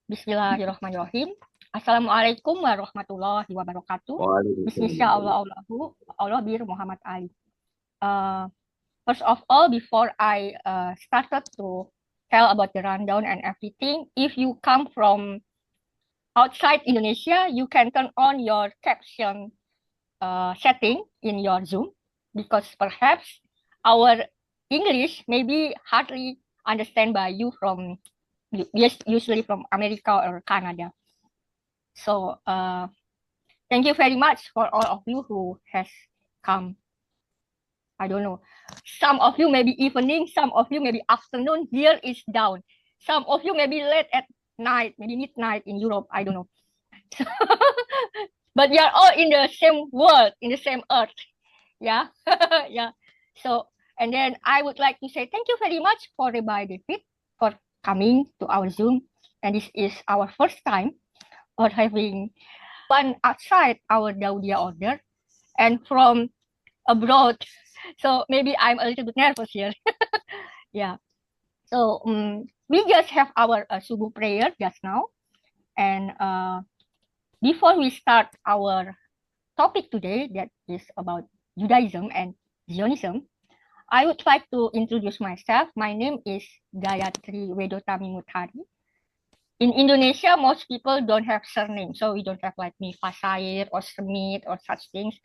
Bismillahirrahmanirrahim. Assalamualaikum warahmatullahi wabarakatuh. Waalaikumsalam. Allah bir Muhammad Ali. Uh, First of all, before I started to tell about the rundown and everything, if you come from outside Indonesia, you can turn on your caption setting in your Zoom, because perhaps our English may be hardly understand by you from usually from America or Canada. So thank you very much for all of you who has come. I don't know. Some of you may be evening, some of you may be afternoon. Here is down. Some of you may be late at night, maybe midnight in Europe. I don't know. But we are all in the same world, in the same earth. Yeah. Yeah. So, and then I would like to say thank you very much for Rabbi David for coming to our Zoom. And this is our first time for having one outside our Daudia order and from abroad. So maybe I'm a little bit nervous here. Yeah. So we just have our subuh prayer just now. And before we start our topic today, that is about Judaism and Zionism, I would like to introduce myself. My name is Gayatri Wedotami Muthari. In Indonesia, most people don't have surname, so we don't have like Mivasair or Smith or such things.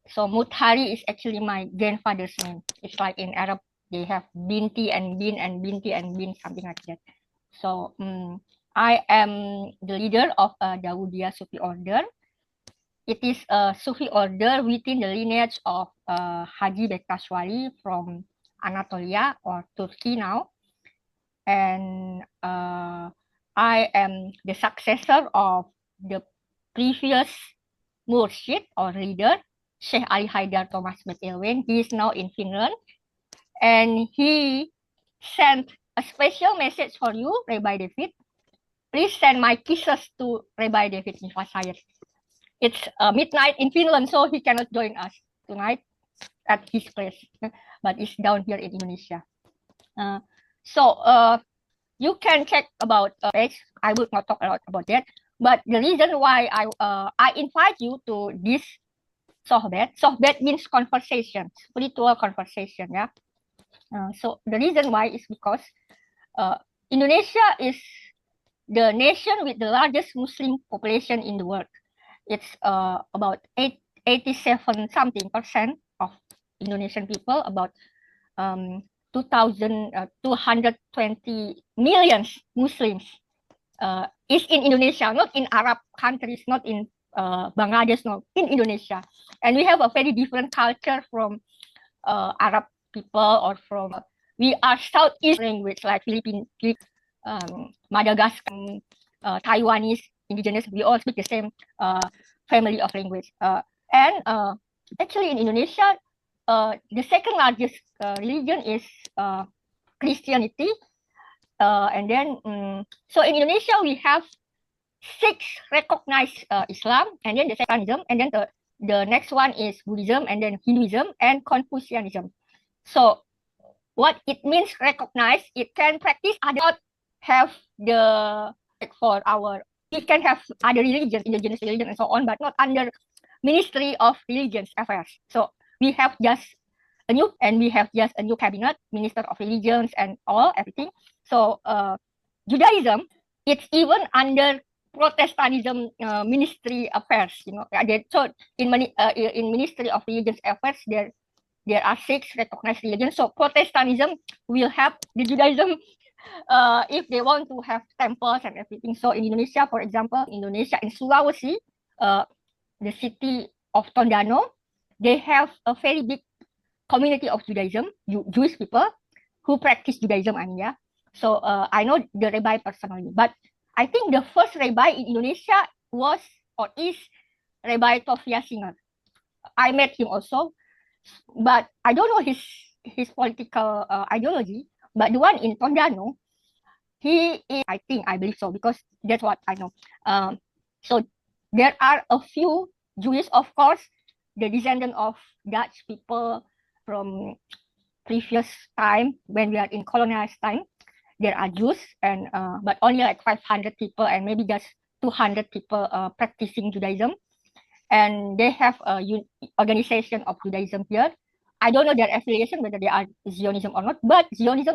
So Muthari is actually my grandfather's name. It's like in Arab, they have Binti and Bin and Binti and Bin, something like that. So I am the leader of a Daudia Sufi order. It is a Sufi order within the lineage of Haji Bektaswali from Anatolia or Turkey now. And I am the successor of the previous murshid or leader, Sheikh Ali Haidar Thomas McIlwain. He is now in Finland, and he sent a special message for you, Rabbi David. Please send my kisses to Rabbi David Mivasair. It's midnight in Finland, so he cannot join us tonight at his place, but it's down here in Indonesia. So you can check about page. I will not talk a lot about that. But the reason why I invite you to this sohbet means conversation, spiritual conversation. Yeah. So the reason why is because Indonesia is the nation with the largest Muslim population in the world. It's about 87 something percent of Indonesian people, about 220 million Muslims is in Indonesia, not in Arab countries, not in Bangladesh, no, in Indonesia. And we have a very different culture from Arab people or from, we are Southeast language like Philippine, Madagascar, Taiwanese, indigenous, we all speak the same family of language. And actually in Indonesia, the second largest religion is Christianity. And then, so in Indonesia, we have 6 recognized Islam, and then the Satanism, and then the next one is Buddhism, and then Hinduism, and Confucianism. So what it means recognized, it can practice, not have the, for our, we can have other religions, indigenous religion and so on, but not under Ministry of Religions Affairs. So we have just a new, and we have just a new cabinet, Minister of Religions and all, everything. So Judaism, it's even under Protestantism Ministry Affairs, you know. So in Ministry of Religions Affairs, there are 6 recognized religions. So Protestantism will have the Judaism if they want to have temples and everything. So in Indonesia, for example, Indonesia in Sulawesi, the city of Tondano, they have a very big community of Judaism, Jewish people who practice Judaism. Yeah. So I know the rabbi personally, but I think the first rabbi in Indonesia was or is Rabbi Tovia Singer. I met him also, but I don't know his political ideology. But the one in Tondano, he is, I believe so, because that's what I know. So there are a few Jewish, of course, the descendant of Dutch people from previous time when we are in colonized time. there are Jews, and but only like 500 people and maybe just 200 people practicing Judaism. And they have a organization of Judaism here. I don't know their affiliation, whether they are Zionism or not, but Zionist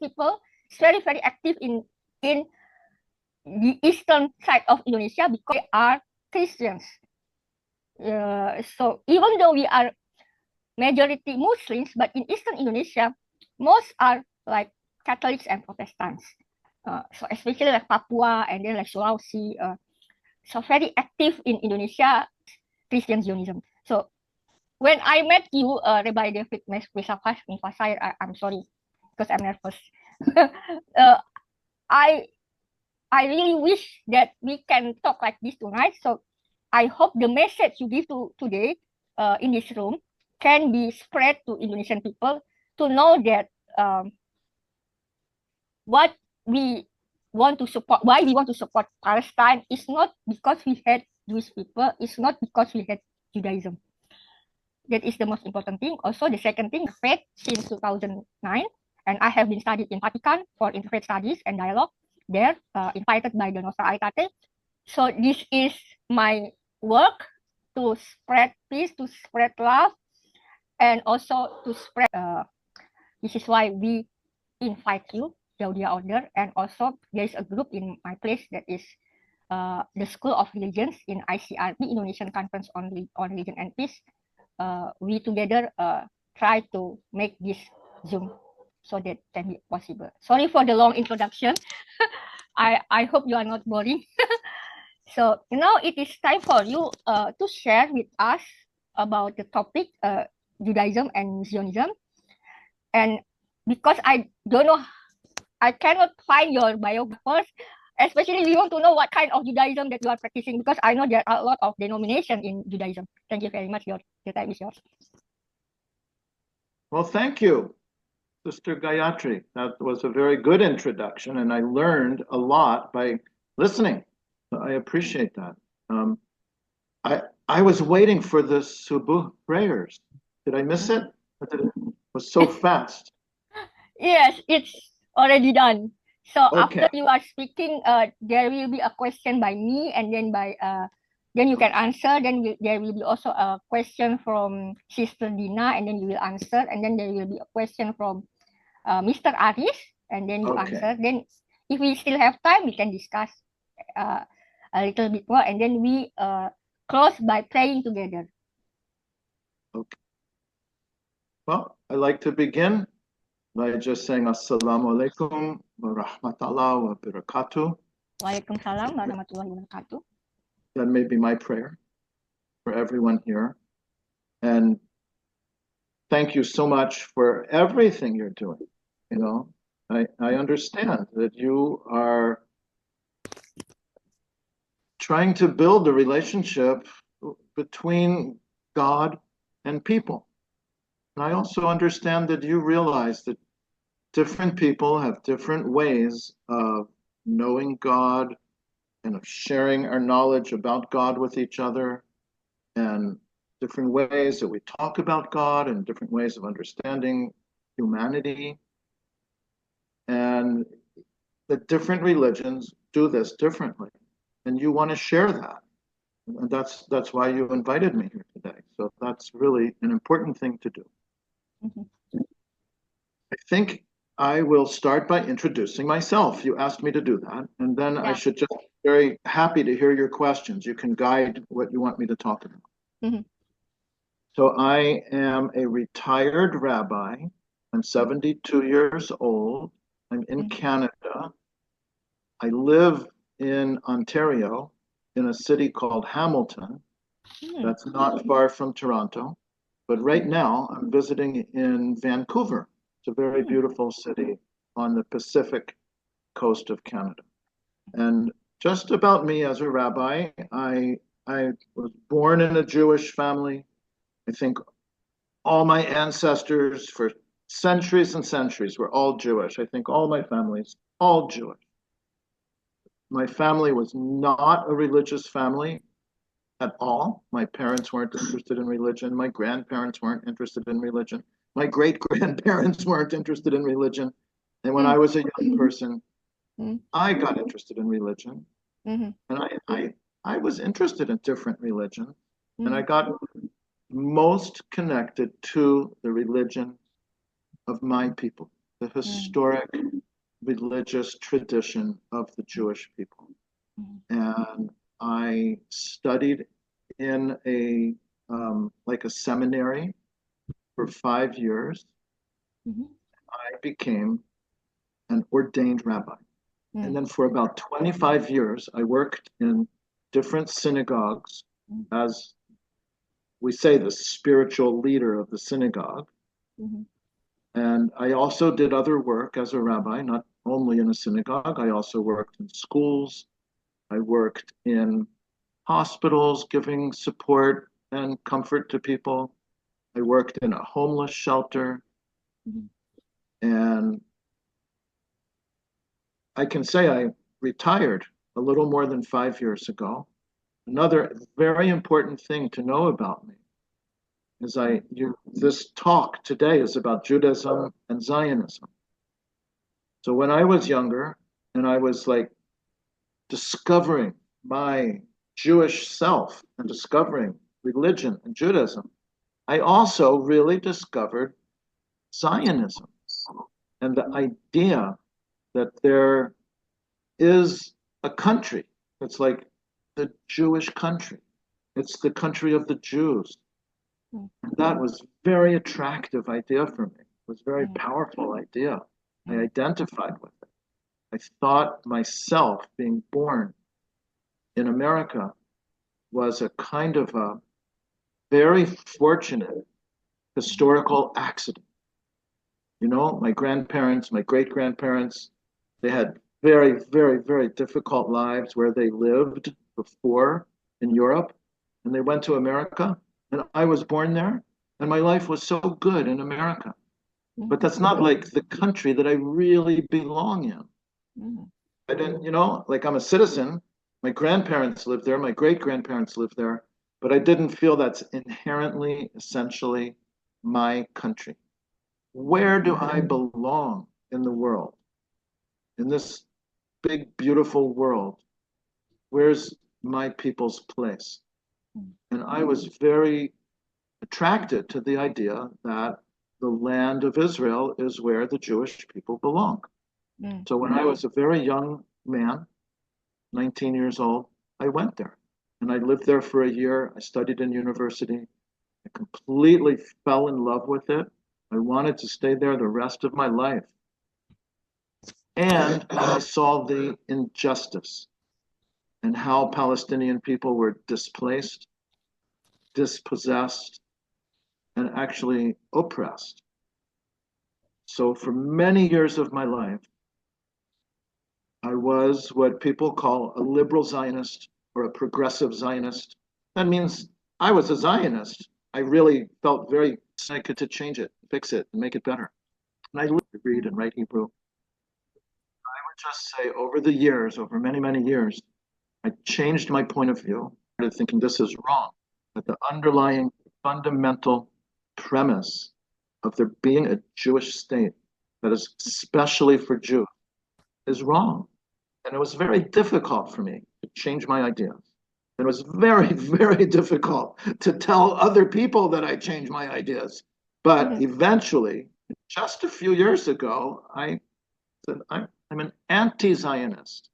people is very, very active in the eastern side of Indonesia because they are Christians. So even though we are majority Muslims, but in eastern Indonesia, most are like Catholics and Protestants. So especially like Papua and then like Sulawesi. So very active in Indonesia, Christian Zionism. So when I met you, Rabbi David Mivasair, I'm sorry because I'm nervous. uh, I I really wish that we can talk like this tonight. So I hope the message you give to today in this room can be spread to Indonesian people to know that what we want to support, why we want to support Palestine is not because we hate Jewish people, it's not because we hate Judaism. That is the most important thing. Also, the second thing, faith since 2009, and I have been studied in Vatican for interfaith studies and dialogue there, invited by the Nostra Aetate. So this is my work to spread peace, to spread love, and also to spread. This is why we invite you, Yaudia Order, and also there is a group in my place that is the School of Religions in ICRP, Indonesian Conference on Religion and Peace. We together try to make this Zoom so that can be possible. Sorry for the long introduction. I hope you are not boring. So now it is time for you to share with us about the topic Judaism and Zionism. And because I don't know, I cannot find your biographers, especially we want to know what kind of Judaism that you are practicing, because I know there are a lot of denominations in Judaism. Thank you very much. The time is yours. Well, thank you, Sister Gayatri. That was a very good introduction, and I learned a lot by listening. I appreciate that. I was waiting for the Subuh prayers. Did I miss it? It was so fast. Yes, it's already done. So Okay. after you are speaking, there will be a question by me, and then then you can answer. Then there will be also a question from Sister Dina, and then you will answer. And then there will be a question from Mr. Aris, and then you answer. Then if we still have time, we can discuss a little bit more, and then we close by praying together. Okay. Well, I'd like to begin by just saying Assalamu alaikum wa rahmatullahi wa barakatuh. Waalaikumsalam warahmatullahi wabarakatuh. That may be my prayer for everyone here. And thank you so much for everything you're doing. You know, I understand that you are trying to build a relationship between God and people. And I also understand that you realize that different people have different ways of knowing God and of sharing our knowledge about God with each other, and different ways that we talk about God and different ways of understanding humanity. And the different religions do this differently. And you want to share that. And that's why you invited me here today. So that's really an important thing to do. Mm-hmm. I think I will start by introducing myself. You asked me to do that. And then I should just be very happy to hear your questions. You can guide what you want me to talk about. Mm-hmm. So I am a retired rabbi. I'm 72 years old. I'm in Canada. I live in Ontario, in a city called Hamilton. That's not far from Toronto. But right now, I'm visiting in Vancouver. It's a very beautiful city on the Pacific coast of Canada. And just about me as a rabbi, I was born in a Jewish family. I think all my ancestors for centuries and centuries were all Jewish. I think all my family's all Jewish. My family was not a religious family at all. My parents weren't interested in religion. My grandparents weren't interested in religion. My great-grandparents weren't interested in religion. And when I was a young person, mm, I got interested in religion, mhm, and I was interested in different religions, and I mhm, got most connected to the religion of my people, the mm, historic religious tradition of the mm, Jewish people. mhm, And I studied in a like a seminary for 5 years. mhm, I became an ordained rabbi. And mm, then for about 25 years, I worked in different synagogues mm, as we say, the spiritual leader of the synagogue. mhm, And I also did other work as a rabbi, not only in a synagogue. I also worked in schools. I worked in hospitals, giving support and comfort to people. I worked in a homeless shelter. mhm, And I can say I retired a little more than 5 years ago. Another very important thing to know about me is this talk today is about Judaism and Zionism. So when I was younger and I was like discovering my Jewish self and discovering religion and Judaism, I also really discovered Zionism and the idea that there is a country that's like the Jewish country. It's the country of the Jews. mm, And that was a very attractive idea for me. It was a very mm, powerful idea. I mm, identified with it. I thought myself being born in America was a kind of a very fortunate historical accident. You know, my grandparents, my great grandparents, they had very, very, very difficult lives where they lived before in Europe, and they went to America, and I was born there, and my life was so good in America. But mhm, that's not like the country that I really belong in. mhm, I didn't, like I'm a citizen. My grandparents lived there, my great grandparents lived there, but I didn't feel that's inherently, essentially my country. Where do I belong in the world? In this big, beautiful world? Where's my people's place? mm, And I was very attracted to the idea that the land of Israel is where the Jewish people belong. mm, So when I was a very young man, 19 years old, I went there. And I lived there for a year. I studied in university. I completely fell in love with it. I wanted to stay there the rest of my life. And I saw the injustice and how Palestinian people were displaced, dispossessed, and actually oppressed. So for many years of my life, I was what people call a liberal Zionist or a progressive Zionist. That means I was a Zionist. I really felt very excited to change it, fix it, and make it better. And I lived to read and mm, write Hebrew. I would just say over the years, over many, many years, I changed my point of view. I started thinking this is wrong. That the underlying fundamental premise of there being a Jewish state that is especially for Jews is wrong. And it was very difficult for me to change my ideas. It was very, very difficult to tell other people that I changed my ideas. But mhm, eventually, just a few years ago, I said, I'm an anti Zionist.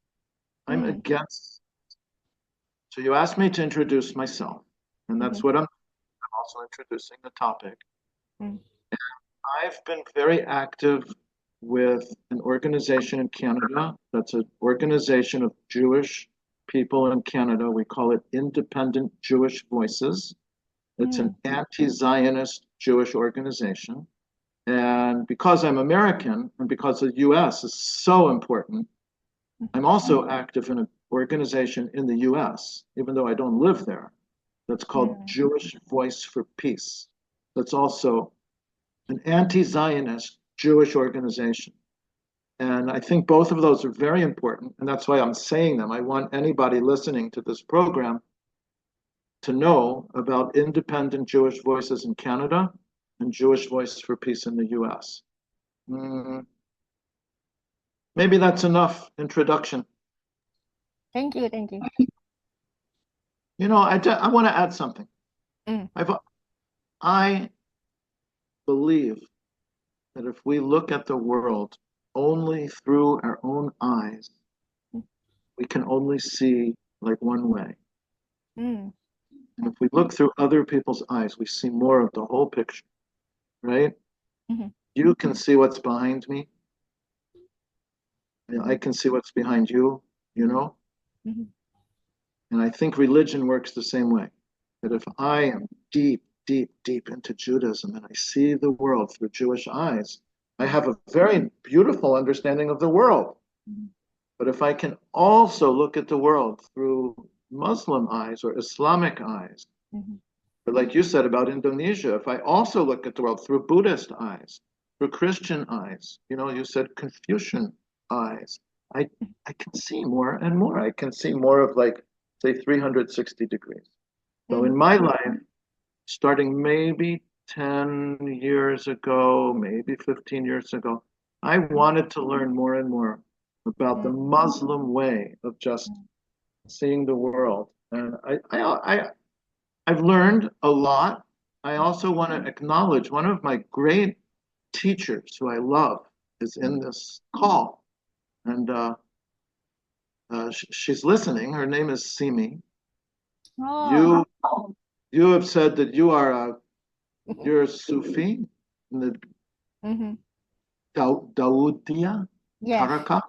I'm mm, against. So you asked me to introduce myself, and that's mhm, what I'm also introducing the topic. mm, I've been very active with an organization in Canada that's an organization of Jewish people in Canada. We call it Independent Jewish Voices. It's an mm, anti-Zionist Jewish organization. And because I'm American and because the US is so important, I'm also active in an organization in the US, even though I don't live there, that's called mm, Jewish Voice for Peace. That's also an anti-Zionist Jewish organization. And I think both of those are very important. And that's why I'm saying them. I want anybody listening to this program to know about independent Jewish voices in Canada and Jewish Voice for Peace in the US. Mm, maybe that's enough introduction. Thank you, thank you. I want to add something. Mm. I believe that if we look at the world only through our own eyes, we can only see like one way. Mm. And if we look through other people's eyes, we see more of the whole picture, right? Mm-hmm. You can see what's behind me. I can see what's behind you, you know? Mm-hmm. And I think religion works the same way. That if I am deep, deep, deep into Judaism and I see the world through Jewish eyes, I have a very beautiful understanding of the world. But if I can also look at the world through Muslim eyes or Islamic eyes, or like you said about Indonesia, if I also look at the world through Buddhist eyes, through Christian eyes, you said Confucian eyes, I can see more and more. I can see more of like, say, 360 degrees. So in my life, starting maybe 10 years ago, maybe 15 years ago, I wanted to learn more and more about the Muslim way of just seeing the world. And I've learned a lot. I also want to acknowledge one of my great teachers who I love is in this call. And she's listening. Her name is Simi. Oh. You have said that you're a Sufi in the Mm-hmm. Dawoodiya Yes. Taraka.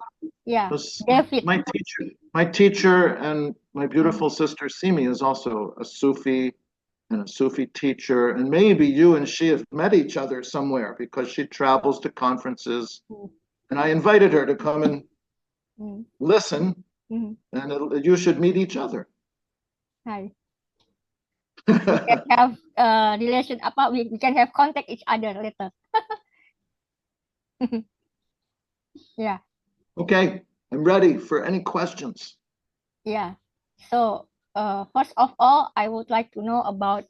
Yeah. So David. my teacher, and my beautiful sister Simi is also a Sufi and a Sufi teacher. And maybe you and she have met each other somewhere because she travels to conferences. And I invited her to come and listen, and you should meet each other. Hi. We can have relation apa we can have contact each other later. Yeah. Okay, I'm ready for any questions. Yeah. So first of all, I would like to know about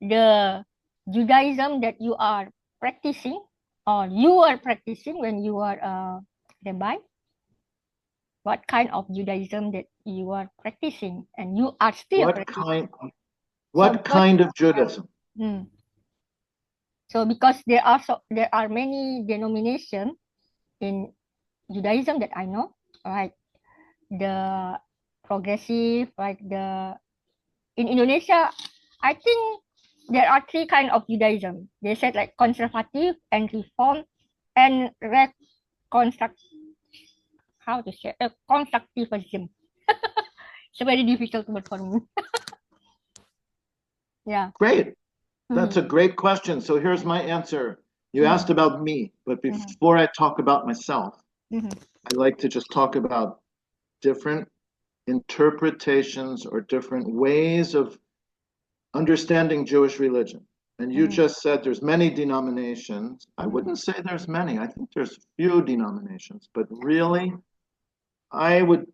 the Judaism that you are practicing or you are practicing when you are a rabbi. What kind of Judaism that you are practicing and you are still What practicing? what kind of Judaism? So because there are many denominations in Judaism that I know, like the progressive, like the in Indonesia, I think there are three kind of Judaism. They said like conservative and reform and reconstruct. How to say constructivism. It's very difficult word for me. Yeah. Great. That's a great question. So here's my answer. You asked about me, but before I talk about myself, I like to just talk about different interpretations or different ways of understanding Jewish religion. And you just said there's many denominations. I wouldn't say there's many. I think there's few denominations, but really, I would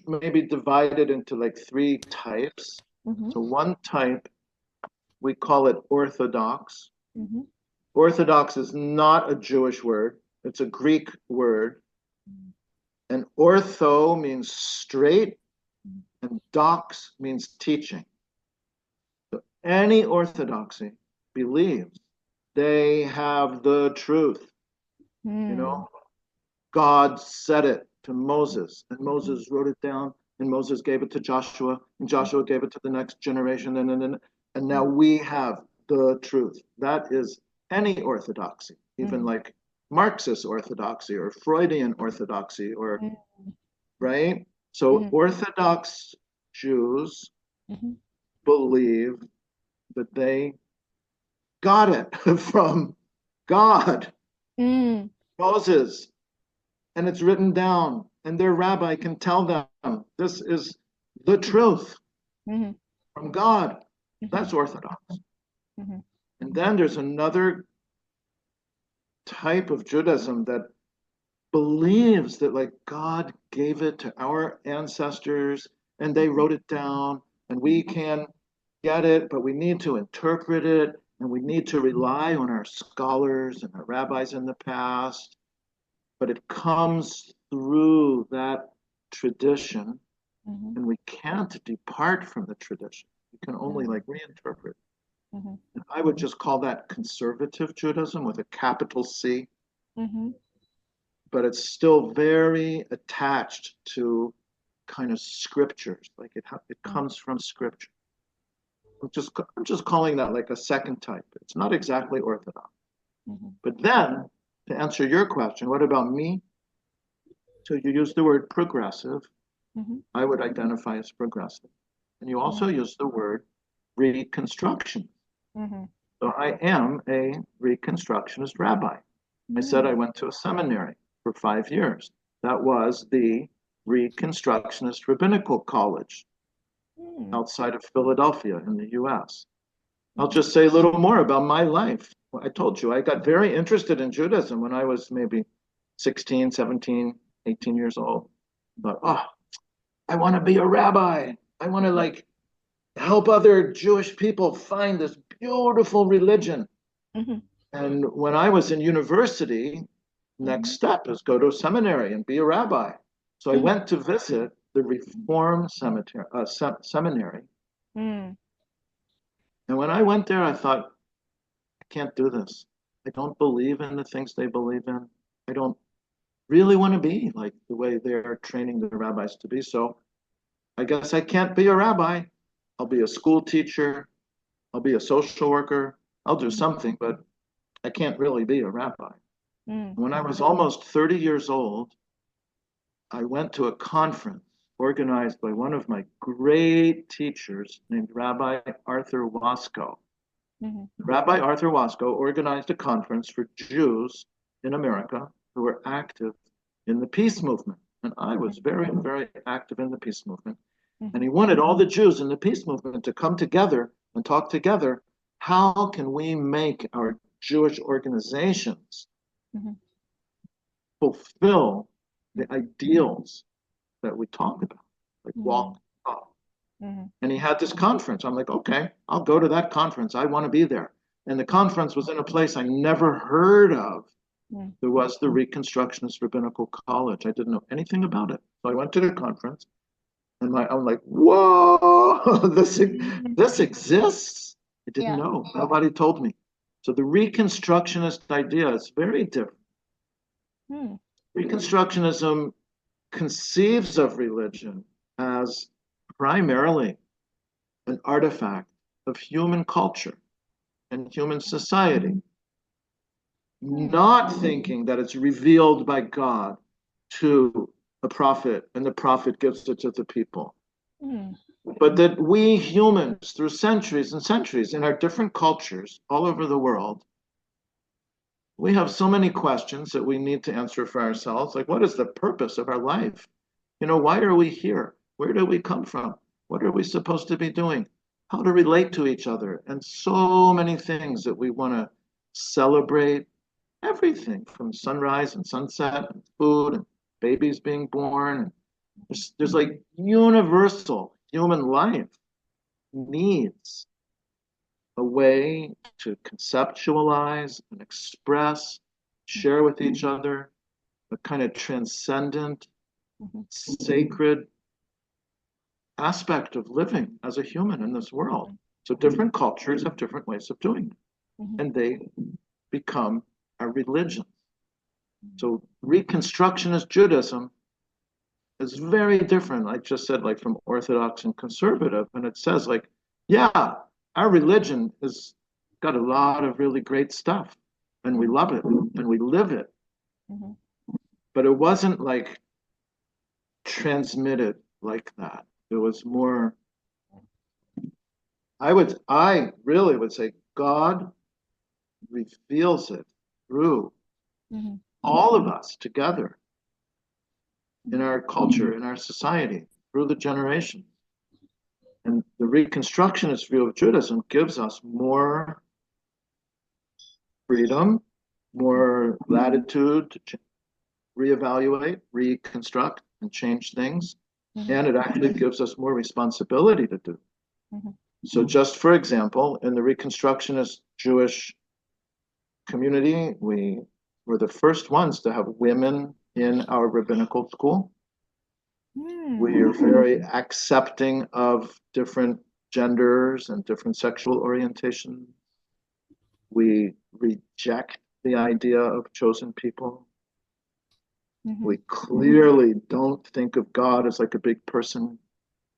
maybe divide it into like three types. So one type, we call it Orthodox. Orthodox is not a Jewish word, it's a Greek word. And ortho means straight, and dox means teaching. So any orthodoxy believes they have the truth. God said it to Moses, and Moses wrote it down, and Moses gave it to Joshua, and Joshua gave it to the next generation, and now we have the truth. That is any orthodoxy, even like Marxist orthodoxy or Freudian orthodoxy, or right? So Orthodox Jews believe that they got it from God, Moses, and it's written down, and their rabbi can tell them this is the truth from God. That's Orthodox. And then there's another type of Judaism that believes that like God gave it to our ancestors and they wrote it down and we can get it, but we need to interpret it and we need to rely on our scholars and our rabbis in the past. but it comes through that tradition, Mm-hmm. and we can't depart from the tradition. We can only Mm-hmm. like reinterpret. Mm-hmm. And I would just call that conservative Judaism with a capital C, Mm-hmm. but it's still very attached to kind of scriptures. Like it comes from scripture. I'm just calling that like a second type. It's not exactly orthodox. Mm-hmm. But then, to answer your question, what about me? So you use the word progressive. Mm-hmm. I would identify as progressive. And you also use the word reconstruction. Mm-hmm. So I am a reconstructionist rabbi. I said I went to a seminary for 5 years. That was the Reconstructionist Rabbinical College Mm-hmm. outside of Philadelphia in the US. I'll just say a little more about my life. I told you I got very interested in Judaism when I was maybe 16, 17, 18 years old. But oh, I want to be a rabbi. I want to like help other Jewish people find this beautiful religion. Mm-hmm. And when I was in university, next Mm-hmm. step is go to a seminary and be a rabbi. So I went to visit the Reform Seminary. Mm-hmm. And when I went there, I thought, I can't do this. I don't believe in the things they believe in. I don't really want to be like the way they're training the rabbis to be. So I guess I can't be a rabbi. I'll be a school teacher. I'll be a social worker. I'll do something, but I can't really be a rabbi. Mm-hmm. When I was almost 30 years old, I went to a conference organized by one of my great teachers named Rabbi Arthur Wasco. Mm-hmm. Rabbi Arthur Wasco organized a conference for Jews in America who were active in the peace movement. And I was very, very active in the peace movement. And he wanted all the Jews in the peace movement to come together and talk together. How can we make our Jewish organizations Mm-hmm. fulfill the ideals that we talk about, like walk, talk? Mm-hmm. And he had this conference. I'm like, okay, I'll go to that conference. I want to be there. And the conference was in a place I never heard of. There was the Reconstructionist Rabbinical College. I didn't know anything about it. So I went to the conference and I'm like, whoa, this exists. I didn't Yeah. know. Nobody told me. So the Reconstructionist idea is very different. Mm-hmm. Reconstructionism conceives of religion as primarily an artifact of human culture and human society, not thinking that it's revealed by God to a prophet and the prophet gives it to the people. Mm-hmm. But that we humans, through centuries and centuries, in our different cultures all over the world, we have so many questions that we need to answer for ourselves. Like, what is the purpose of our life? You know, why are we here? Where do we come from? What are we supposed to be doing? How to relate to each other? And so many things that we want to celebrate. Everything from sunrise and sunset and food and babies being born. There's like universal human life needs a way to conceptualize and express, share with each other, a kind of transcendent, sacred aspect of living as a human in this world. So different cultures have different ways of doing it, and they become our religions. So Reconstructionist Judaism is very different. I just said, like, from Orthodox and conservative, and it says, like, yeah, our religion has got a lot of really great stuff, and we love it, and we live it. Mm-hmm. But it wasn't like transmitted like that. It was more. I really would say God reveals it through Mm-hmm. all of us together in our culture, in our society, through the generations. And the Reconstructionist view of Judaism gives us more freedom, more latitude to reevaluate, reconstruct, and change things. And it actually gives us more responsibility to do. Mm-hmm. So, just for example, in the Reconstructionist Jewish community, we were the first ones to have women in our rabbinical school. We are very accepting of different genders and different sexual orientations. We reject the idea of chosen people. We clearly don't think of God as like a big person.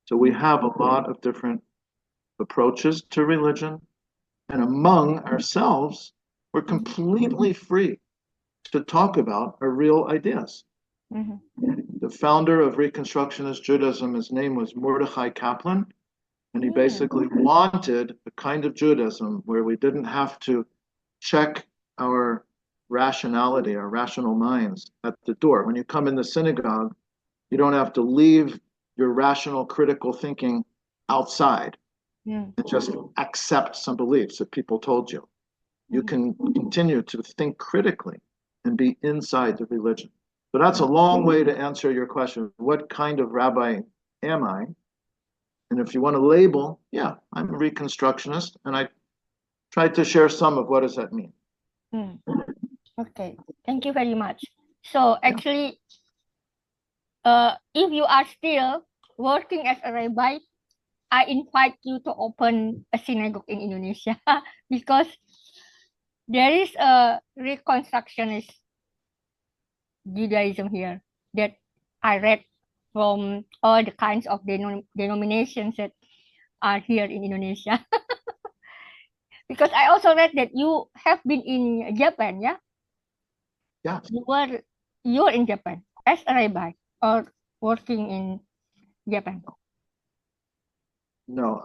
So we have a lot of different approaches to religion. And among ourselves, we're completely free to talk about our real ideas. The founder of Reconstructionist Judaism, his name was Mordechai Kaplan, and he basically wanted a kind of Judaism where we didn't have to check our rationality, our rational minds at the door. When you come in the synagogue, you don't have to leave your rational, critical thinking outside and just accept some beliefs that people told you. You can continue to think critically and be inside the religion. So that's a long way to answer your question. What kind of rabbi am I? And if you want to label, yeah, I'm a Reconstructionist, and I tried to share some of what does that mean. Okay, thank you very much. So actually, if you are still working as a rabbi, I invite you to open a synagogue in Indonesia because there is a Reconstructionist Judaism here that I read from all the kinds of denominations that are here in Indonesia. Because I also read that you have been in Japan, yeah? Yeah. You're in Japan as a rabbi or working in Japan? No,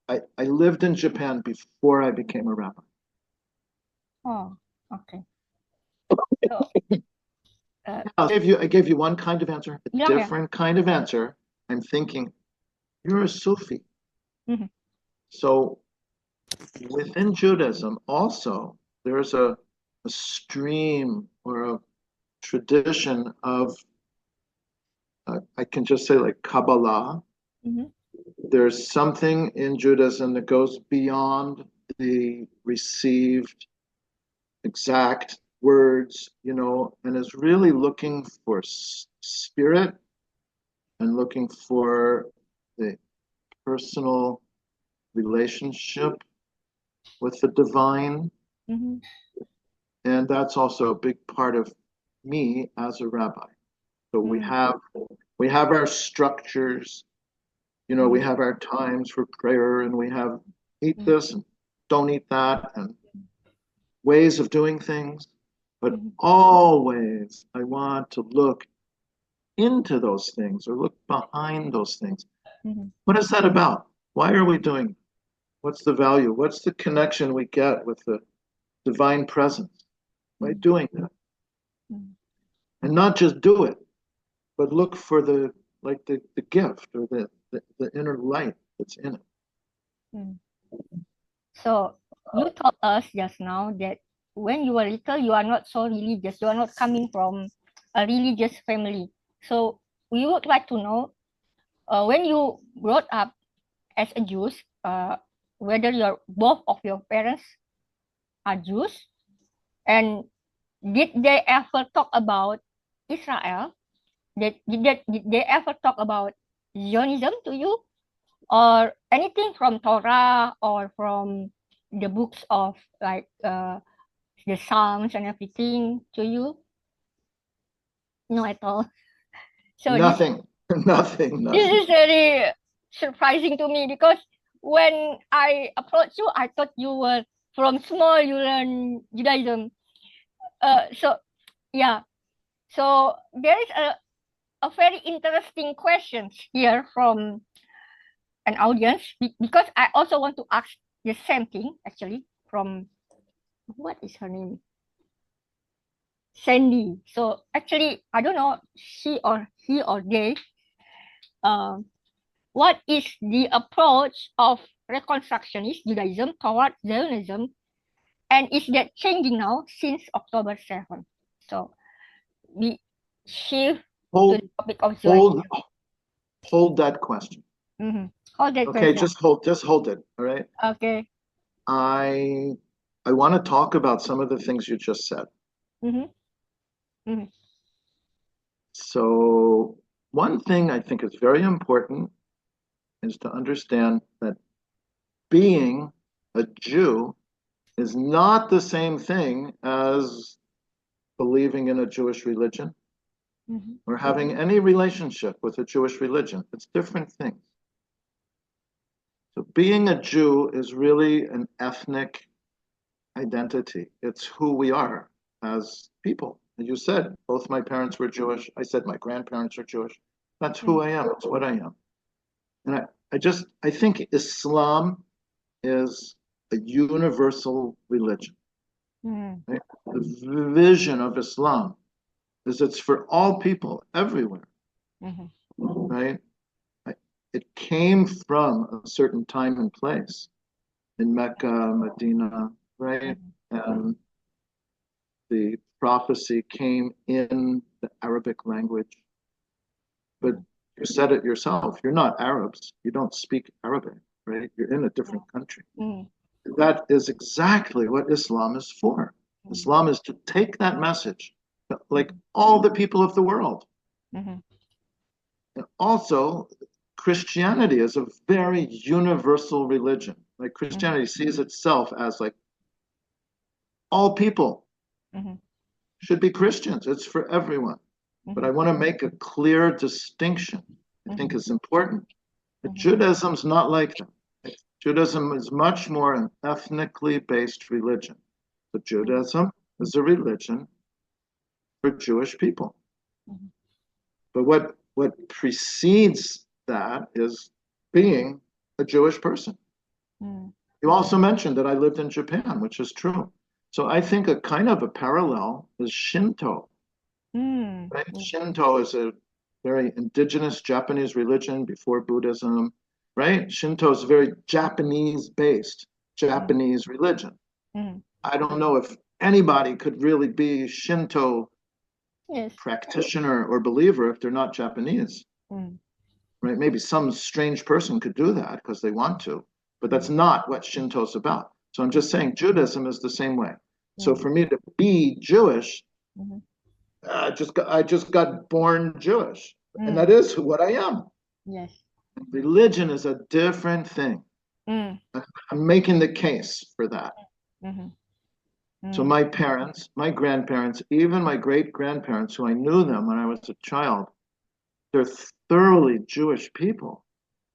I lived in Japan before I became a rabbi. Oh, okay. So, I gave you one kind of answer, a yeah. different kind of answer. I'm thinking, you're a Sufi. So within Judaism, also, there's a stream or a tradition of, I can just say like Kabbalah. There's something in Judaism that goes beyond the received exact words, and is really looking for spirit and looking for the personal relationship with the divine. And that's also a big part of me as a rabbi. So we have our structures, we have our times for prayer, and we have eat this and don't eat that, and ways of doing things. But always I want to look into those things or look behind those things. What is that about? Why are we doing it? What's the value? What's the connection we get with the divine presence by doing that? And not just do it, but look for the gift or the inner light that's in it. So you told us just now that when you were little, you are not so religious. You are not coming from a religious family. So we would like to know, when you grew up as a Jew, whether both of your parents are Jews, and did they ever talk about Israel? Did they ever talk about Zionism to you, or anything from Torah or from the books of the Psalms and everything to you? No, at all. So nothing. This is very surprising to me because when I approached you, I thought you were from small you learn Judaism. So there is a very interesting question here from an audience because I also want to ask the same thing actually from, what is her name? Sandy. So actually, I don't know he or they. What is the approach of Reconstructionist Judaism toward Zionism, and is that changing now since October 7th? So we shift to the topic of Zionism. Hold that question. Hold that okay, question. just hold it. All right. Okay. I want to talk about some of the things you just said. Mhm. So one thing I think is very important is to understand that being a Jew is not the same thing as believing in a Jewish religion Mhm. or having any relationship with a Jewish religion. It's different things. So being a Jew is really an ethnic identity. It's who we are as people. As you said, both my parents were Jewish. I said my grandparents are Jewish. That's who I am. It's what I am. And I think Islam is a universal religion. Mhm. Right? The vision of Islam is it's for all people everywhere, Mhm. right? It came from a certain time and place in Mecca, Medina, right? Mhm. And the prophecy came in the Arabic language. But you said it yourself, you're not Arabs. You don't speak Arabic, right? You're in a different country. Mhm. That is exactly what Islam is for. Mhm. Islam is to take that message to, like, all the people of the world. Mhm. And also, Christianity is a very universal religion. Like Mhm. Christianity sees itself as like all people Mhm. should be Christians. It's for everyone. But I Mhm. want to make a clear distinction. I think Mhm. is important. But Mhm. Judaism's not like that. Judaism is much more an ethnically based religion. But Judaism is a religion for Jewish people. Mhm. But what precedes that is being a Jewish person. Mhm. You also mentioned that I lived in Japan, which is true. So I think a kind of a parallel is Shinto. Mhm. Right? Shinto is a very indigenous Japanese religion before Buddhism, right? Shinto is a very Japanese based Mhm. Japanese religion. Mhm. I don't know if anybody could really be Shinto Yes. practitioner or believer if they're not Japanese, Mhm. right? Maybe some strange person could do that because they want to, but that's Mhm. not what Shinto's about. So I'm just saying Judaism is the same way. So Mhm. for me to be Jewish, Mhm. I just got born Jewish, and that Mhm. is what I am. Yes. Religion is a different thing. Mhm. I'm making the case for that. Mhm. So Mhm. my parents, my grandparents, even my great grandparents, who I knew them when I was a child, they're thoroughly Jewish people.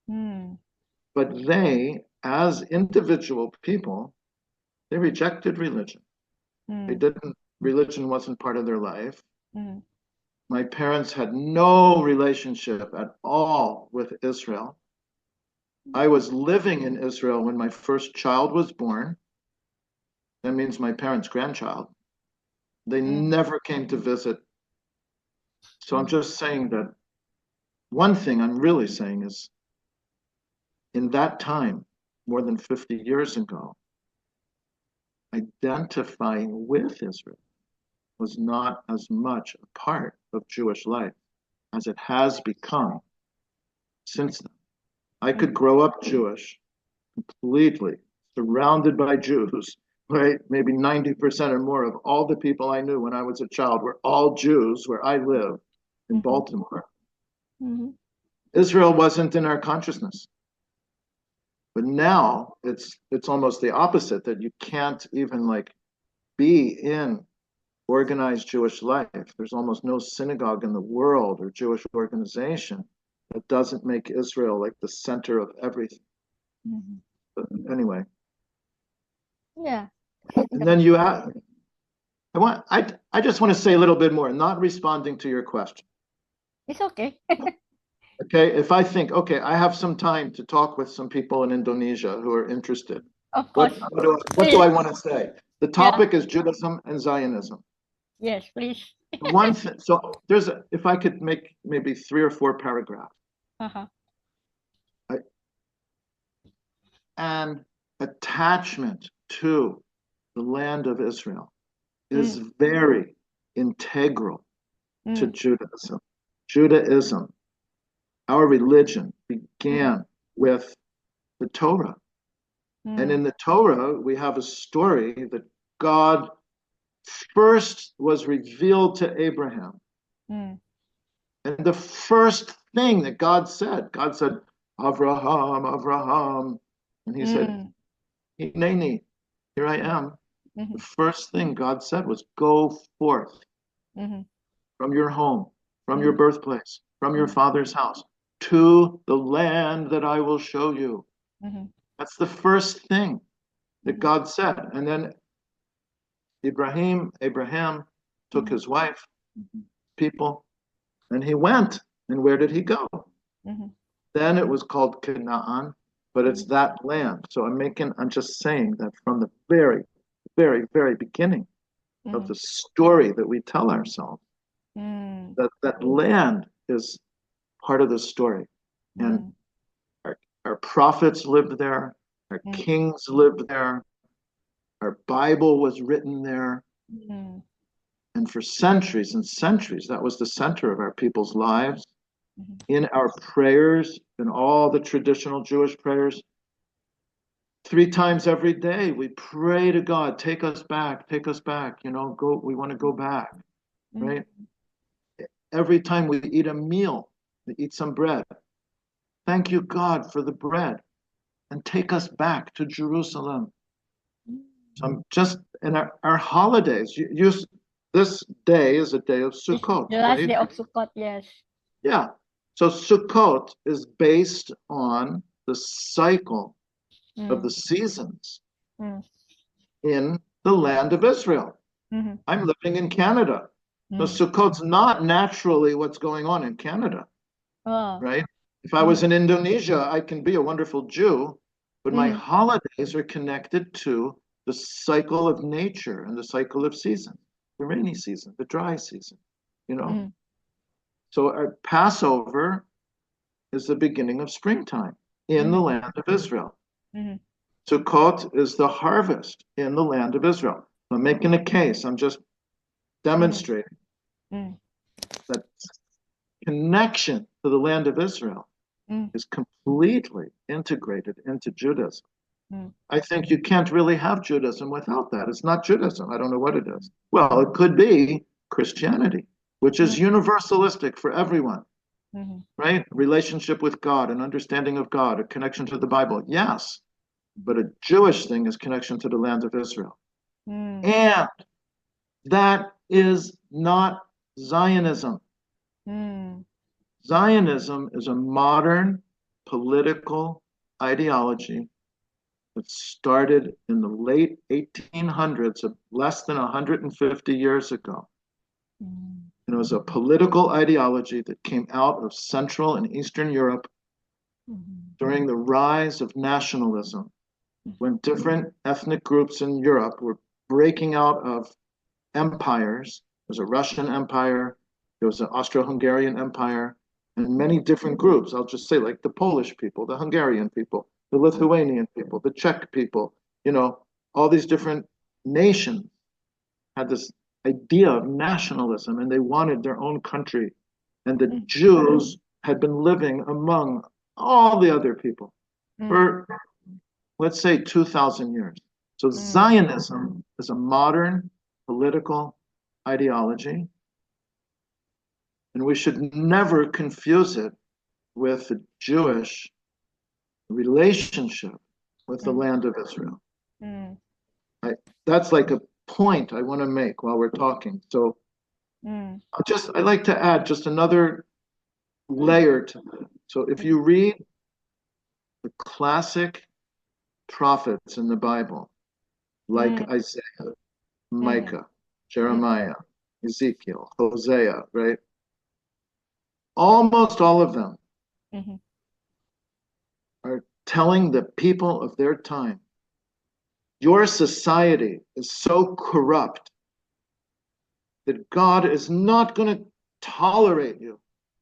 Mhm. But they, as individual people, they rejected religion. They Mhm. didn't, religion wasn't part of their life. Mhm. My parents had no relationship at all with Israel. I was living in Israel when my first child was born. That means my parents' grandchild. They Mhm. never came to visit. So I'm Mhm. just saying that one thing I'm really saying is in that time, more than 50 years ago, identifying with Israel was not as much a part of Jewish life as it has become since then. I could Mhm. grow up Jewish, completely surrounded by Jews, right? Maybe 90% or more of all the people I knew when I was a child were all Jews where I live in Mhm. Baltimore. Mhm. Israel wasn't in our consciousness. But now it's almost the opposite that you can't even like be in organized Jewish life. There's almost no synagogue in the world or Jewish organization that doesn't make Israel like the center of everything. Mhm. But anyway, Yeah. and then you have, I just want to say a little bit more, not responding to your question. It's okay. Okay, if I think, okay, I have some time to talk with some people in Indonesia who are interested, Of course. what do Please. I want to say? The Yeah. topic is Judaism and Zionism. Yes, please. One thing, so if I could make maybe 3 or 4 paragraphs, Uh-huh. I, an attachment to the land of Israel is Mm. very integral to Mm. Judaism. Judaism, our religion, Mm. began with the Torah. And Mm. in the Torah, we have a story that God first was revealed to Abraham. Mm. And the first thing that God said, Avraham, Avraham. And he said, Mm. Hineni, here I am. Mhm. The first thing God said was, go forth Mhm. from your home, from your Mhm. birthplace, from your father's house, to the land that I will show you. Mhm. That's the first thing that Mhm. God said. And then Abraham took Mhm. his wife, people, and he went. And where did he go? Mhm. Then it was called Canaan, but it's Mhm. that land. So I'm just saying that from the very, very, very beginning of Mhm. the story that we tell ourselves, Mm. that land is part of the story. And Mm. our, our prophets lived there, our Mm. kings lived there, our Bible was written there. Mm. And for centuries and centuries, that was the center of our people's lives. Mhm. In our prayers, in all the traditional Jewish prayers, 3 times every day, we pray to God, take us back, we want to go back, Mhm. right? Every time we eat a meal, we eat some bread. Thank you, God, for the bread, and take us back to Jerusalem. So I'm just in our holidays. This day is a day of It's Sukkot, the last right? day of Sukkot, yes. Yeah. So Sukkot is based on the cycle of Mm. the seasons Mm. in the land of Israel. Mhm. I'm living in Canada. So Mm. Sukkot's not naturally what's going on in Canada, Oh. right? If I was Mhm. in Indonesia, I can be a wonderful Jew, but my Mhm. holidays are connected to the cycle of nature and the cycle of season, the rainy season, the dry season, you know? Mhm. So our Passover is the beginning of springtime in the Mhm. land of Israel. Mhm. Sukkot is the harvest in the land of Israel. I'm making a case, I'm just Mhm. demonstrating Mm. that connection to the land of Israel Mm. is completely integrated into Judaism. Mm. I think you can't really have Judaism without that. It's not Judaism. I don't know what it is. Well, it could be Christianity, which is Mm. universalistic for everyone, Mhm. right? Relationship with God, an understanding of God, a connection to the Bible. Yes, but a Jewish thing is connection to the land of Israel. Mm. And that is not Zionism. Mm. Zionism is a modern political ideology that started in the late 1800s, less than 150 years ago. Mm. And it was a political ideology that came out of Central and Eastern Europe Mhm. during the rise of nationalism, when different ethnic groups in Europe were breaking out of empires. There's a Russian Empire, there was an Austro-Hungarian Empire, and many different groups. I'll just say, like the Polish people, the Hungarian people, the Lithuanian people, the Czech people, all these different nations had this idea of nationalism and they wanted their own country. And the Mm. Jews had been living among all the other people Mm. for, let's say, 2,000 years. So Mm. Zionism is a modern political ideology, and we should never confuse it with the Jewish relationship with the Mm. land of Israel. Mm. I, that's like a point I want to make while we're talking. So Mm. I like to add just another layer to that. So if you read the classic prophets in the Bible, like Mm. Isaiah, Mhm. Micah, Mm. Jeremiah, Ezekiel, Hosea, right? Almost all of them Mhm. are telling the people of their time, your society is so corrupt that God is not going to tolerate you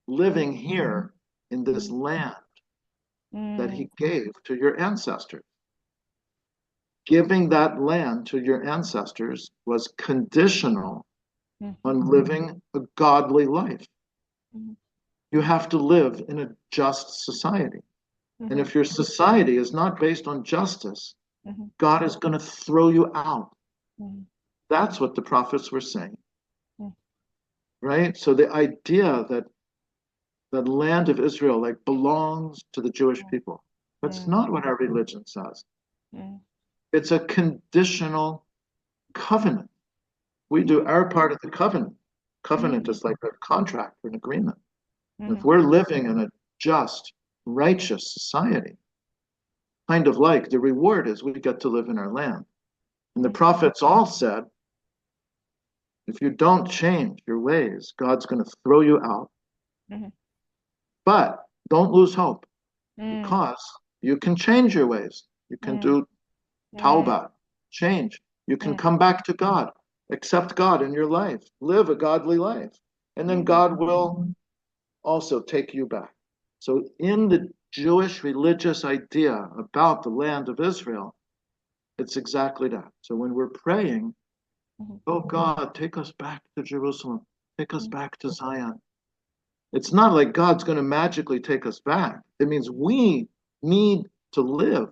living here in this land that Mm. he gave to your ancestors. Giving that land to your ancestors was conditional Mm. on living a godly life. Mhm. You have to live in a just society. And Mhm. if your society is not based on justice, Mhm. God is going to throw you out. Mhm. That's what the prophets were saying, Mm. right? So the idea that the land of Israel like belongs to the Jewish people, that's Mm. not what our religion says. Mm. It's a conditional covenant. We do our part of the covenant. Covenant is like a contract or an agreement. If we're living in a just, righteous society, kind of like the reward is we get to live in our land. And the prophets all said, if you don't change your ways, God's going to throw you out. Mhm. But don't lose hope Mm. because you can change your ways. You can Mm. do tauba, change. You can come back to God, accept God in your life, live a godly life. And then God will also take you back. So, in the Jewish religious idea about the land of Israel, it's exactly that. So, when we're praying, Mhm. oh God, take us back to Jerusalem, take us Mm. back to Zion. It's not like God's going to magically take us back. It means we need to live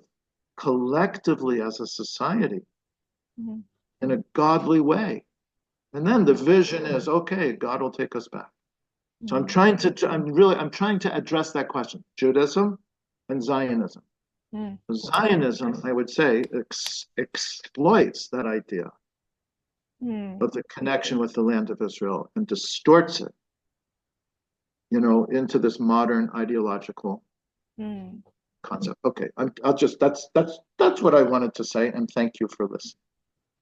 collectively as a society Mhm. in a godly way. And then the vision is, okay, God will take us back. So I'm trying to address that question, Judaism and Zionism. Mm. Zionism, I would say, exploits that idea Mm. of the connection with the land of Israel and distorts it, into this modern ideological Mm. concept. Okay, I'll just that's what I wanted to say, and thank you for listening.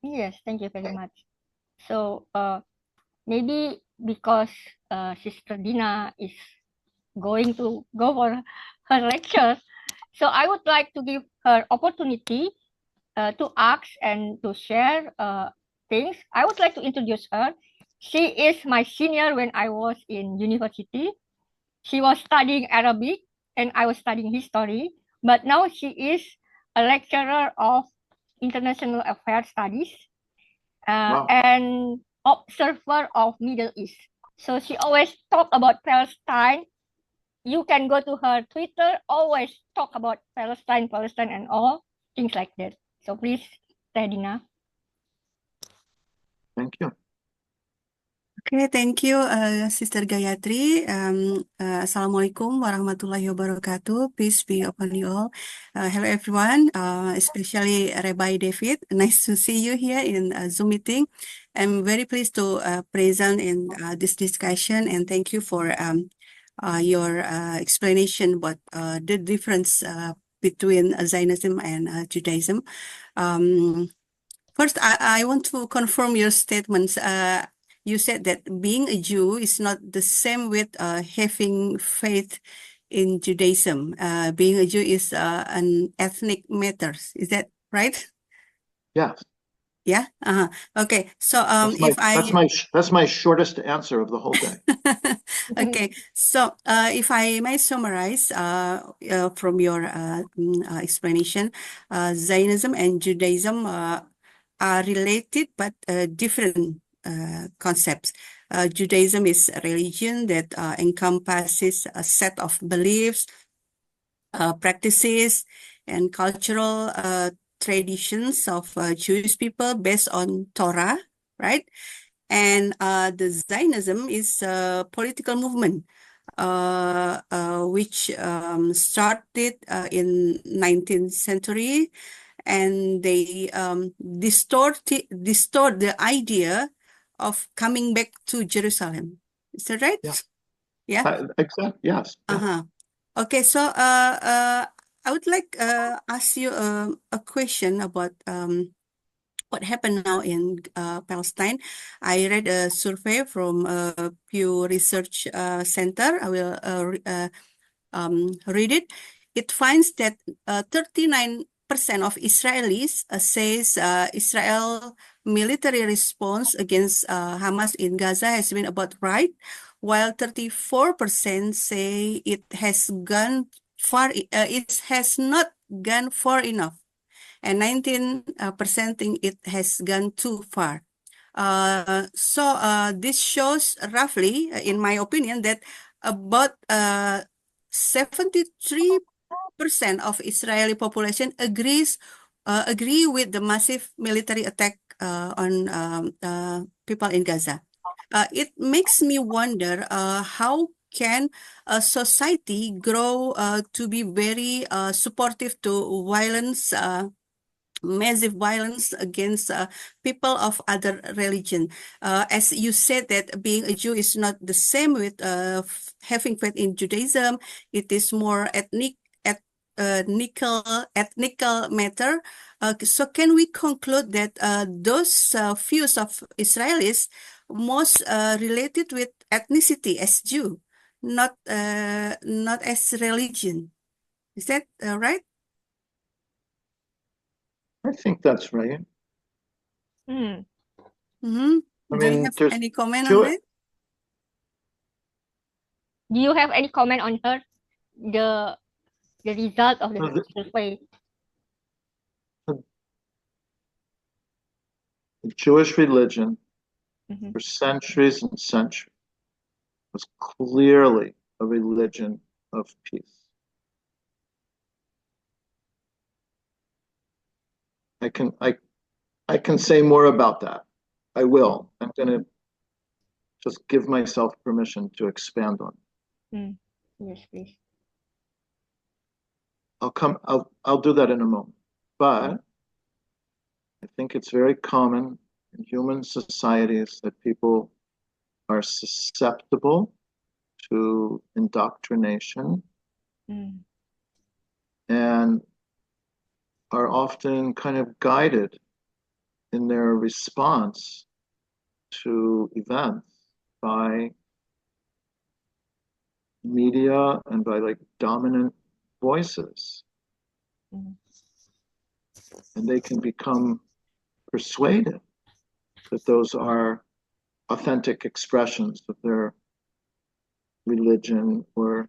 Yes, thank you very much. So, maybe because Sister Dina is going to go for her lecture, so I would like to give her opportunity to ask and to share things. I would like to introduce her. She is my senior when I was in university. She was studying Arabic and I was studying history, but now she is a lecturer of international affairs studies Wow. and observer of Middle East. So she always talk about Palestine. You can go to her Twitter, always talk about Palestine, Palestine, and all things like that. So please, Tedina. Thank you. Okay, thank you, Sister Gayatri. Assalamualaikum warahmatullahi wabarakatuh. Peace be upon you all. Hello, everyone, especially Rabbi David. Nice to see you here in Zoom meeting. I'm very pleased to present in this discussion, and thank you for your explanation about the difference between Zionism and Judaism. First, I want to confirm your statements. You said that being a Jew is not the same with having faith in Judaism. Being a Jew is an ethnic matter. Is that right? Yes. Yeah. Okay. So that's my shortest answer of the whole day. Okay. So if I may summarize from your explanation, Zionism and Judaism are related but different concepts. Judaism is a religion that encompasses a set of beliefs, practices, and cultural traditions of Jewish people based on Torah, right? And the Zionism is a political movement which started in 19th century, and they distort the idea of coming back to Jerusalem. Is that right? Yeah. Yeah. Exactly. Yes. Okay. So I would like ask you a question about what happened now in Palestine. I read a survey from Pew Research Center. I will read it. It finds that 39% of Israelis says Israel military response against Hamas in Gaza has been about right, while 34% say it has gone far. It has not gone far enough, and 19% think it has gone too far. So this shows roughly, in my opinion, that about 73% of Israeli population agrees agree with the massive military attack on people in Gaza. It makes me wonder how can a society grow to be very supportive to violence, massive violence against people of other religion. As you said that being a Jew is not the same with having faith in Judaism. It is more ethnical matter. So can we conclude that those views of Israelis most related with ethnicity as Jew, not as religion? Is that right? I think that's right. Hmm. Mm-hmm. I Do you mean, have there's any comment on Jew- that? Do you have any comment on her? The result of the, the survey? the Jewish religion Mhm. for centuries and centuries was clearly a religion of peace. I can say more about that. I will. I'm going to just give myself permission to expand on it. Yes, please. I'll do that in a moment. But I think it's very common in human societies that people are susceptible to indoctrination and are often kind of guided in their response to events by media and by like dominant voices. And they can become persuaded that those are authentic expressions of their religion or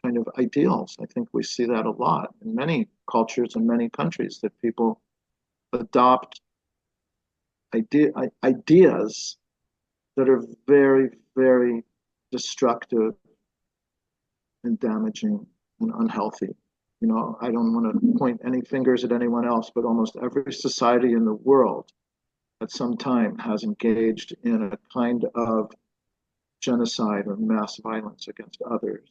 kind of ideals. I think we see that a lot in many cultures and many countries, that people adopt ideas that are very, very destructive and damaging and unhealthy. You know, I don't want to point any fingers at anyone else, but almost every society in the world at some time has engaged in a kind of genocide or mass violence against others.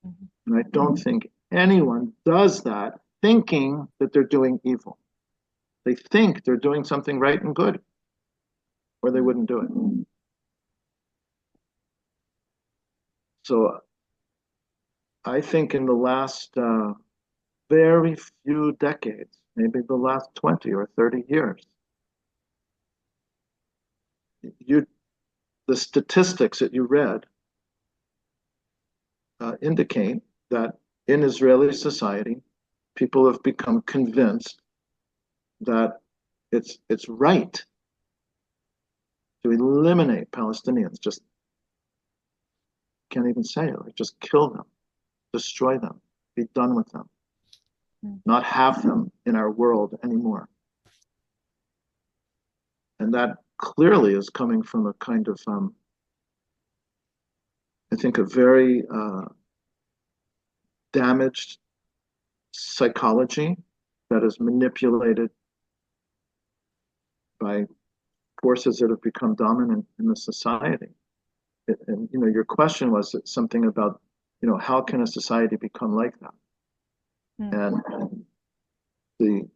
And I don't think anyone does that thinking that they're doing evil. They think they're doing something right and good, or they wouldn't do it. So I think in the last very few decades, maybe the last 20 or 30 years, the statistics that you read indicate that in Israeli society, people have become convinced that it's right to eliminate Palestinians. Just can't even say it. Like, just kill them, destroy them, be done with them, not have them in our world anymore. And that clearly is coming from a kind of, I think, a very damaged psychology that is manipulated by forces that have become dominant in the society. And you know, your question was something about, you know, how can a society become like that? And the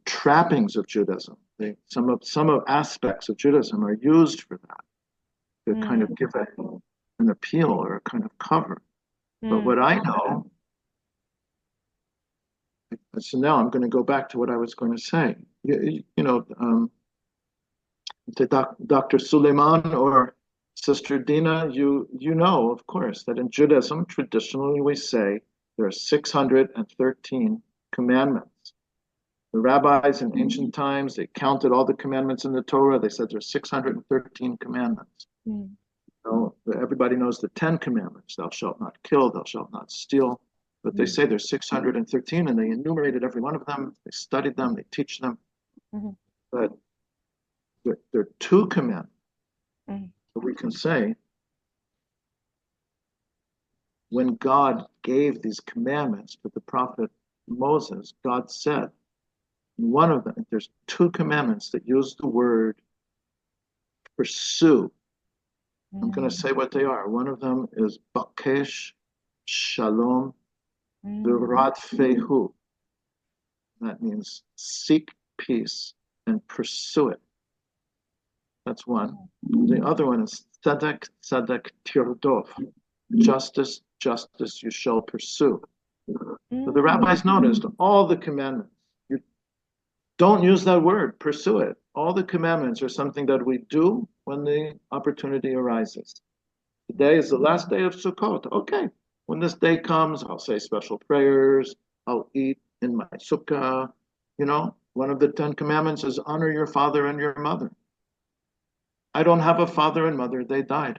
trappings of Judaism, some of aspects of Judaism are used for that, to kind of give it an appeal or a kind of cover. But what I know, so now I'm going to go back to what I was going to say. You know, to Dr. Suleiman or Sister Dina, you know, of course, that in Judaism, traditionally we say there are 613 commandments. The rabbis in ancient times, they counted all the commandments in the Torah. They said there's 613 commandments. So everybody knows the 10 commandments: thou shalt not kill, thou shalt not steal. But they say there's 613, and they enumerated every one of them. They studied them, they teach them. But there are two commandments that we can say, when God gave these commandments to the prophet Moses, God said, one of them, there's 2 commandments that use the word pursue. I'm going to say what they are. One of them is bakesh shalom v'radfehu. That means seek peace and pursue it. That's one. The other one is tzedek, tzedek tirdof. Justice, justice you shall pursue. So the rabbis noticed all the commandments. You don't use that word, pursue it. All the commandments are something that we do when the opportunity arises. Today is the last day of Sukkot. Okay, when this day comes, I'll say special prayers. I'll eat in my sukkah. You know, one of the 10 commandments is honor your father and your mother. I don't have a father and mother. They died.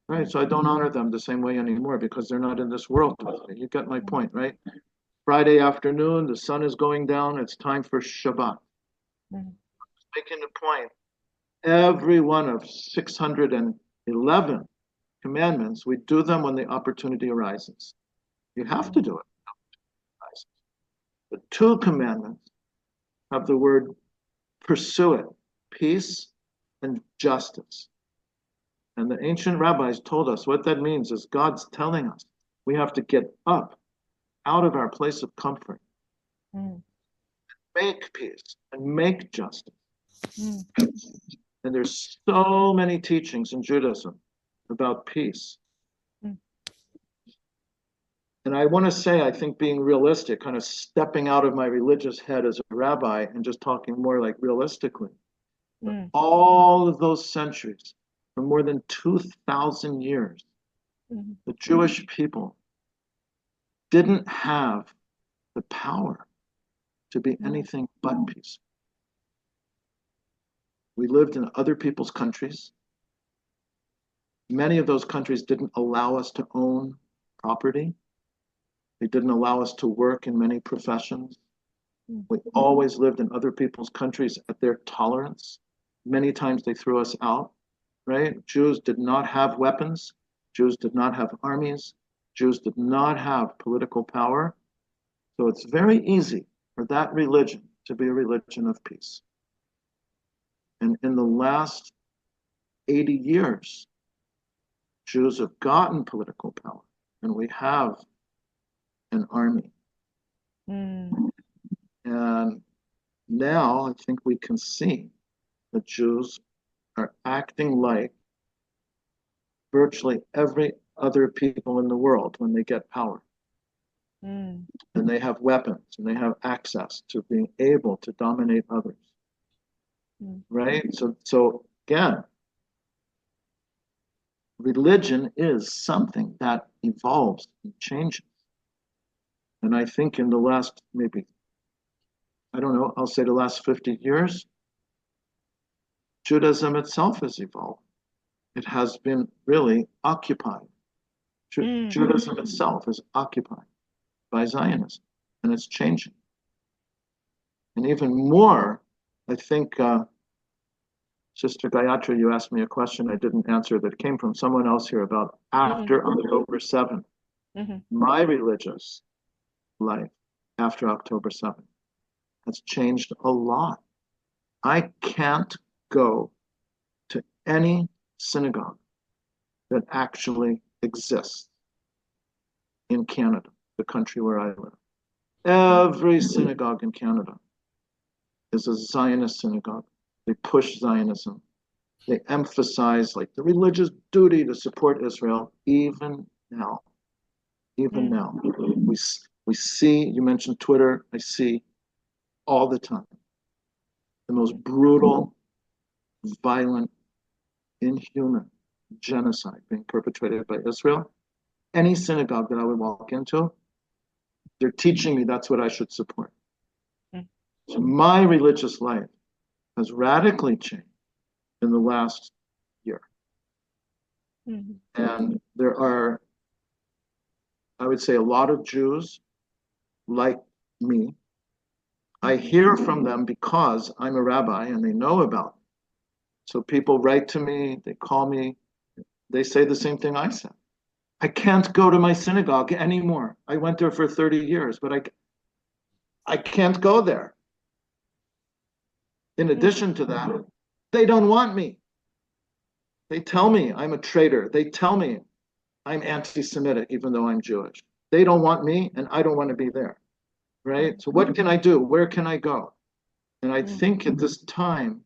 Right, so I don't honor them the same way anymore because they're not in this world with me. You get my point, right? Friday afternoon, the sun is going down. It's time for Shabbat. Making the point, every one of 611 commandments, we do them when the opportunity arises. You have to do it. The 2 commandments have the word pursue it, peace and justice. And the ancient rabbis told us what that means is God's telling us we have to get up out of our place of comfort, make peace and make justice. And there's so many teachings in Judaism about peace. And I want to say, I think being realistic, kind of stepping out of my religious head as a rabbi and just talking more like realistically, all of those centuries, for more than 2,000 years, the Jewish people didn't have the power to be anything but peaceful. We lived in other people's countries. Many of those countries didn't allow us to own property. They didn't allow us to work in many professions. We always lived in other people's countries at their tolerance. Many times they threw us out, right? Jews did not have weapons. Jews did not have armies. Jews did not have political power. So it's very easy for that religion to be a religion of peace. And in the last 80 years, Jews have gotten political power, and we have an army. And now I think we can see that Jews are acting like virtually every other people in the world when they get power. And they have weapons and they have access to being able to dominate others. Right? So again, religion is something that evolves and changes. And I think in the last maybe, I don't know, I'll say the last 50 years, Judaism itself has evolved. It has been really occupied. Judaism itself is occupied by Zionism, and it's changing. And even more, I think, Sister Gayatri, you asked me a question I didn't answer that came from someone else here about after October 7th. My religious life after October 7th has changed a lot. I can't go to any synagogue that actually exists in Canada, the country where I live. Every synagogue in Canada is a Zionist synagogue. They push Zionism. They emphasize like the religious duty to support Israel, even now. Even now. We see, you mentioned Twitter, I see all the time the most brutal, violent, inhuman genocide being perpetrated by Israel. Any synagogue that I would walk into, they're teaching me that's what I should support. So my religious life has radically changed in the last year. And there are, I would say, a lot of Jews like me. I hear from them because I'm a rabbi and they know about me. So people write to me, they call me, they say the same thing I said. I can't go to my synagogue anymore. I went there for 30 years, but I can't go there. In addition to that, they don't want me. They tell me I'm a traitor. They tell me I'm anti-Semitic, even though I'm Jewish. They don't want me, and I don't want to be there, right? So what can I do? Where can I go? And I think at this time,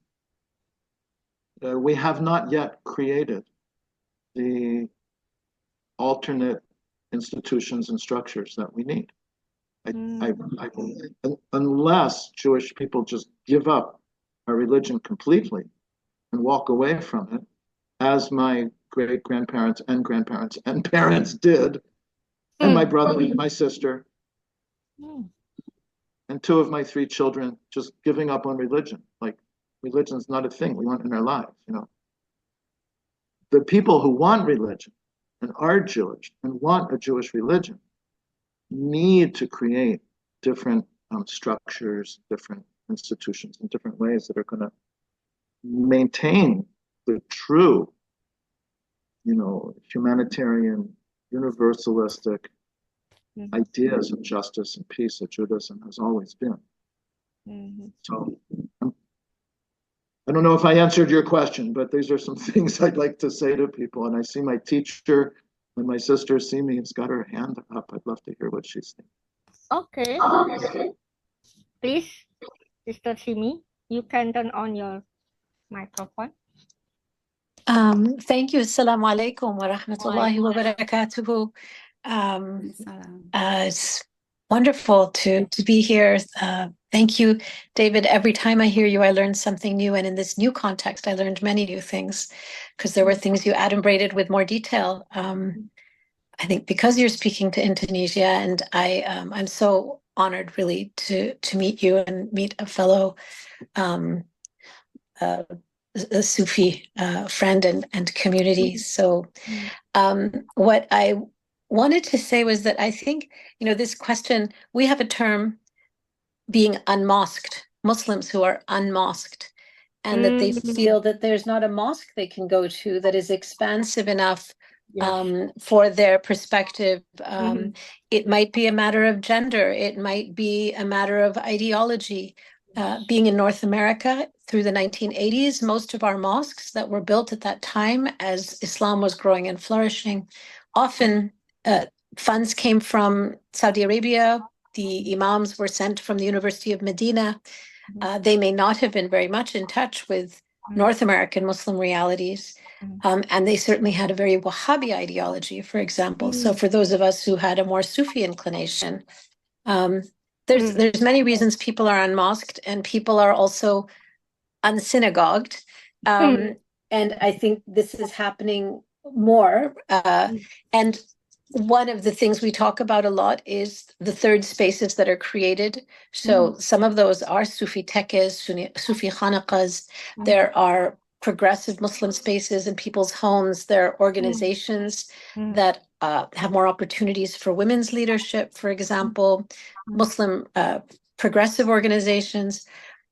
we have not yet created the alternate institutions and structures that we need. Unless Jewish people just give up our religion completely and walk away from it, as my great grandparents and grandparents and parents did, and my brother and my sister, and two of my three children just giving up on religion. Like, religion is not a thing we want in our lives, you know. The people who want religion and are Jewish and want a Jewish religion need to create different structures, different institutions, in different ways that are going to maintain the true, you know, humanitarian, universalistic ideas of justice and peace that Judaism has always been. So I don't know if I answered your question, but these are some things I'd like to say to people. And I see my teacher and my sister see me, has got her hand up. I'd love to hear what she's thinking. Okay. Please, Sister Simi, you can turn on your microphone. Thank you. Assalamu alaikum wa rahmatullahi wa barakatuhu. It's wonderful to be here. Thank you, David. Every time I hear you, I learn something new. And in this new context, I learned many new things because there were things you adumbrated with more detail. I think because you're speaking to Indonesia, and I'm so honored really to meet you and meet a fellow a Sufi friend and community. So what I wanted to say was that I think, you know, this question, we have a term, being unmosqued, Muslims who are unmosqued, and that they feel that there's not a mosque they can go to that is expansive enough for their perspective. It might be a matter of gender. It might be a matter of ideology. Being in North America through the 1980s, most of our mosques that were built at that time as Islam was growing and flourishing, often funds came from Saudi Arabia. The imams were sent from the University of Medina. They may not have been very much in touch with North American Muslim realities. And they certainly had a very Wahhabi ideology, for example. So for those of us who had a more Sufi inclination, there's many reasons people are unmosqued, and people are also unsynagogued. And I think this is happening more. And one of the things we talk about a lot is the third spaces that are created. So some of those are Sufi tekkes, Sufi khanaqas. There are progressive Muslim spaces in people's homes. There are organizations that have more opportunities for women's leadership, for example, Muslim progressive organizations.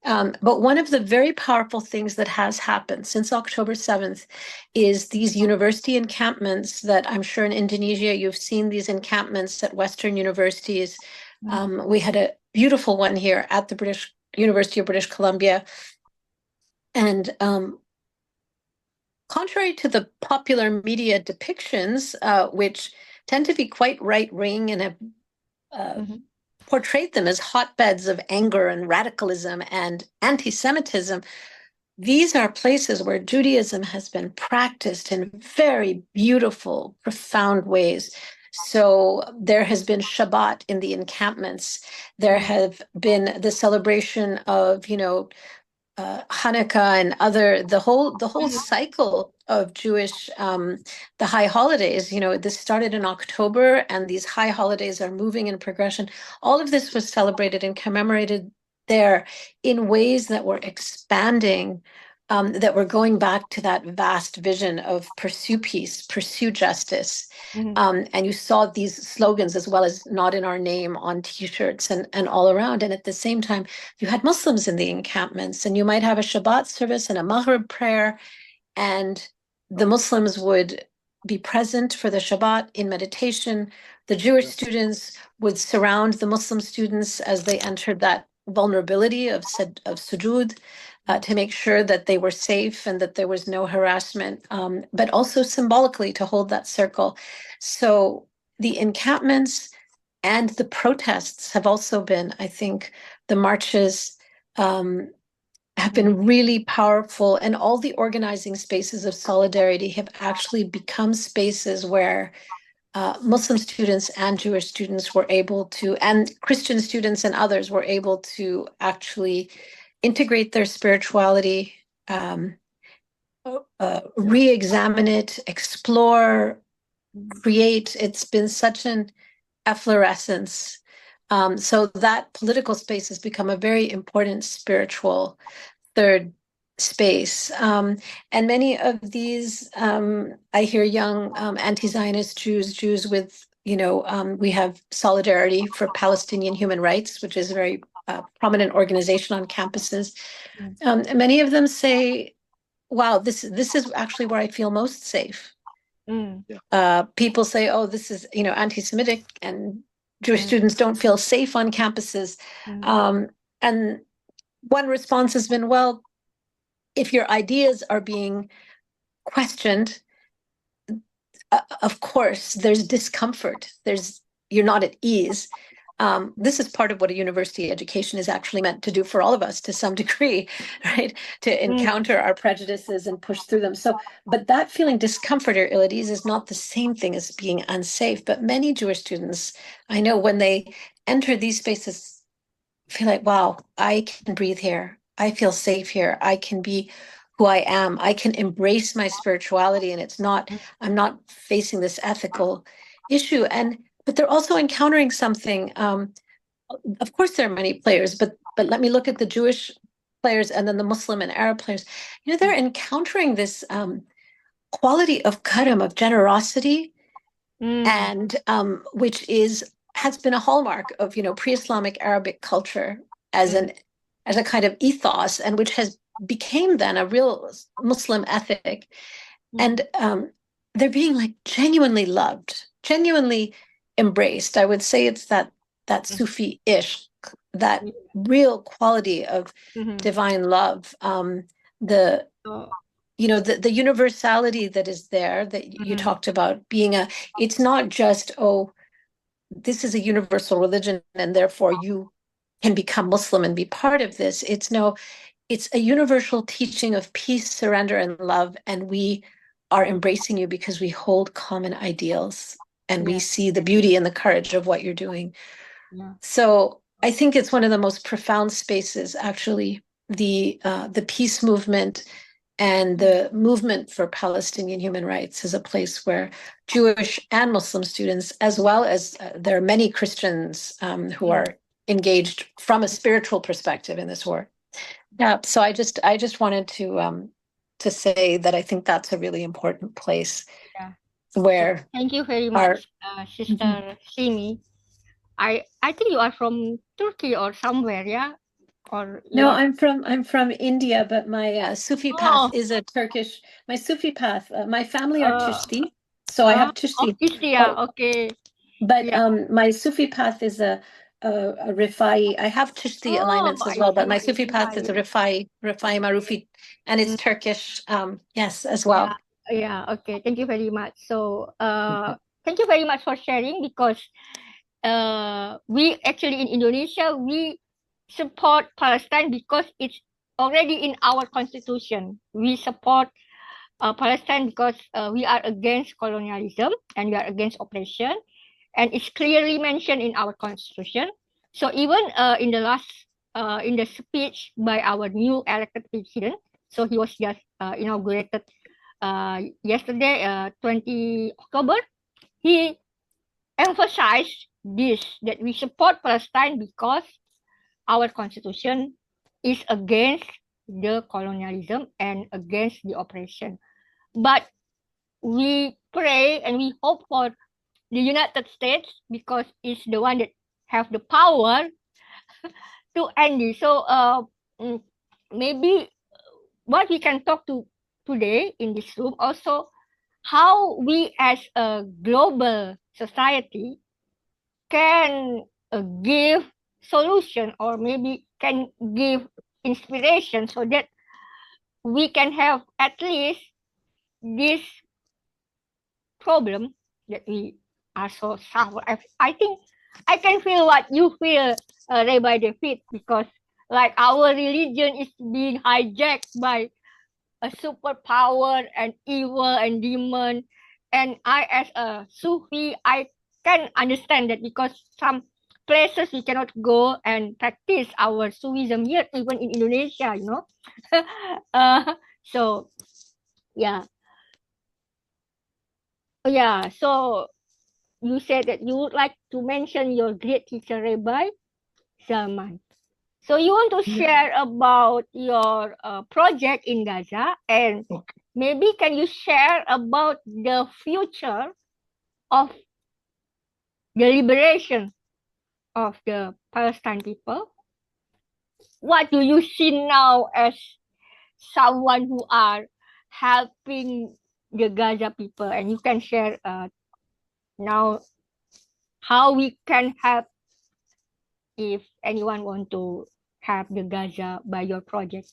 But one of the very powerful things that has happened since October 7th is these university encampments that I'm sure in Indonesia, you've seen these encampments at Western universities. We had a beautiful one here at the University of British Columbia. And contrary to the popular media depictions, which tend to be quite right-wing and have portrayed them as hotbeds of anger and radicalism and anti-Semitism, these are places where Judaism has been practiced in very beautiful, profound ways. So there has been Shabbat in the encampments. There have been the celebration of, you know, Hanukkah and the whole cycle of Jewish, the high holidays. You know, this started in October, and these high holidays are moving in progression. All of this was celebrated and commemorated there in ways that were expanding, that were going back to that vast vision of pursue peace, pursue justice. And you saw these slogans as well as "not in our name" on T-shirts and all around. And at the same time, you had Muslims in the encampments, and you might have a Shabbat service and a Maghrib prayer, and the Muslims would be present for the Shabbat in meditation. The Jewish students would surround the Muslim students as they entered that vulnerability of sujood, to make sure that they were safe and that there was no harassment, but also symbolically to hold that circle. So the encampments and the protests have also been, I think, the marches have been really powerful, and all the organizing spaces of solidarity have actually become spaces where Muslim students and Jewish students were able to, and Christian students and others were able to actually integrate their spirituality, re-examine it, explore, create. It's been such an efflorescence. So that political space has become a very important spiritual third space. And many of these, I hear young anti-Zionist Jews with, we have Solidarity for Palestinian Human Rights, which is a very prominent organization on campuses. And many of them say, wow, this is actually where I feel most safe. People say, oh, this is, anti-Semitic, and Jewish students don't feel safe on campuses. And one response has been, well, if your ideas are being questioned, of course, there's discomfort. You're not at ease. This is part of what a university education is actually meant to do for all of us to some degree, right? To encounter our prejudices and push through them. So, but that feeling discomfort or ill at ease is not the same thing as being unsafe. But many Jewish students, I know, when they enter these spaces, feel like, wow, I can breathe here. I feel safe here. I can be who I am. I can embrace my spirituality, and I'm not facing this ethical issue. But they're also encountering something. Of course, there are many players, but let me look at the Jewish players and then the Muslim and Arab players. They're encountering this quality of karam, of generosity, and which has been a hallmark of pre-Islamic Arabic culture as a kind of ethos, and which has became then a real Muslim ethic. And they're being like genuinely loved, genuinely embraced. I would say it's that Sufi-ish, that real quality of divine love, the universality that is there that you talked about being it's not just, oh, this is a universal religion and therefore you can become Muslim and be part of this. It's a universal teaching of peace, surrender, and love, and we are embracing you because we hold common ideals and we see the beauty and the courage of what you're doing. So I think it's one of the most profound spaces, actually, the peace movement and the movement for Palestinian human rights is a place where Jewish and Muslim students, as well as there are many Christians who are engaged from a spiritual perspective in this war. Yeah, so I just wanted to say that I think that's a really important place where. Thank you very much, Sister Simi. I think you are from Turkey or somewhere, yeah? Or no, I'm from India, but my Sufi path is a Turkish. My Sufi path, my family are Chishti, so I have Chishti. Chishti, okay. But my Sufi path is a Rifai. I have Chishti alignments as well, but my Sufi path is a Rifai Marufi, and it's Turkish, yes, as well. Yeah, okay. Thank you very much. So, thank you very much for sharing, because we actually in Indonesia, we support Palestine because it's already in our constitution. We support Palestine because we are against colonialism and we are against oppression, and it's clearly mentioned in our constitution. So even in the last in the speech by our new elected president, so he was just inaugurated yesterday, 20 October, he emphasized this, that we support Palestine because our constitution is against the colonialism and against the oppression. But we pray and we hope for the United States, because it's the one that have the power to end this. So maybe what we can talk to today in this room also, how we as a global society can give solution, or maybe can give inspiration, so that we can have at least this problem that we are so suffer. I think I can feel what you feel, Rabbi David, because like our religion is being hijacked by a superpower and evil and demon. And I, as a Sufi, I can understand that, because some places we cannot go and practice our Sufism here, even in Indonesia, you know. So yeah, yeah. So you said that you would like to mention your great teacher, Rabbi Zalman. So you want to share about your project in Gaza, and maybe can you share about the future of the liberation of the Palestine people? What do you see now as someone who are helping the Gaza people? And you can share now how we can help if anyone want to help the Gaza by your project.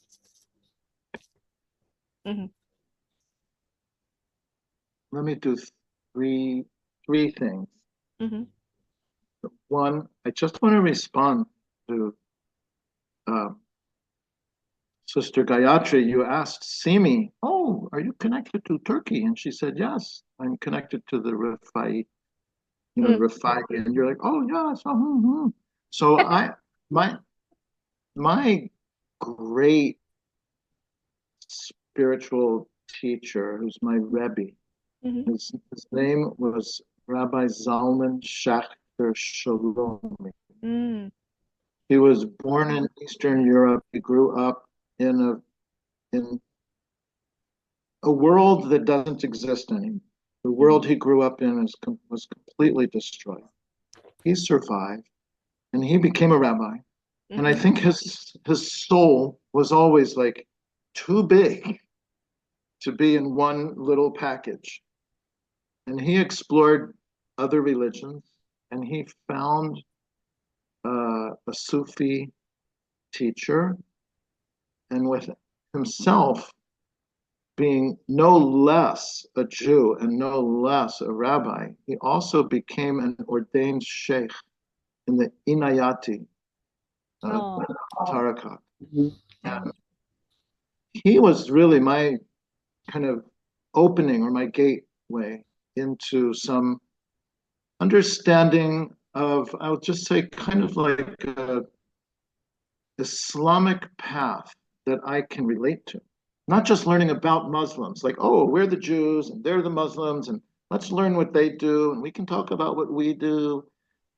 Mm-hmm. Let me do three things. Mm-hmm. One, I just want to respond to Sister Gayatri. You asked Simi, oh, are you connected to Turkey? And she said, yes, I'm connected to the Rafai, Rafai. And you're like, oh, yes. So my great spiritual teacher, who's my Rebbe, his name was Rabbi Zalman Schachter Shalomi. He was born in Eastern Europe. He grew up in a world that doesn't exist anymore. The world he grew up in was completely destroyed. He survived, and he became a rabbi. And I think his soul was always like too big to be in one little package. And he explored other religions, and he found a Sufi teacher, and with himself being no less a Jew and no less a rabbi, he also became an ordained sheikh in the Inayati Tarakat. And he was really my kind of opening, or my gateway into some understanding of, I'll just say, kind of like a Islamic path that I can relate to. Not just learning about Muslims, like, oh, we're the Jews and they're the Muslims, and let's learn what they do, and we can talk about what we do.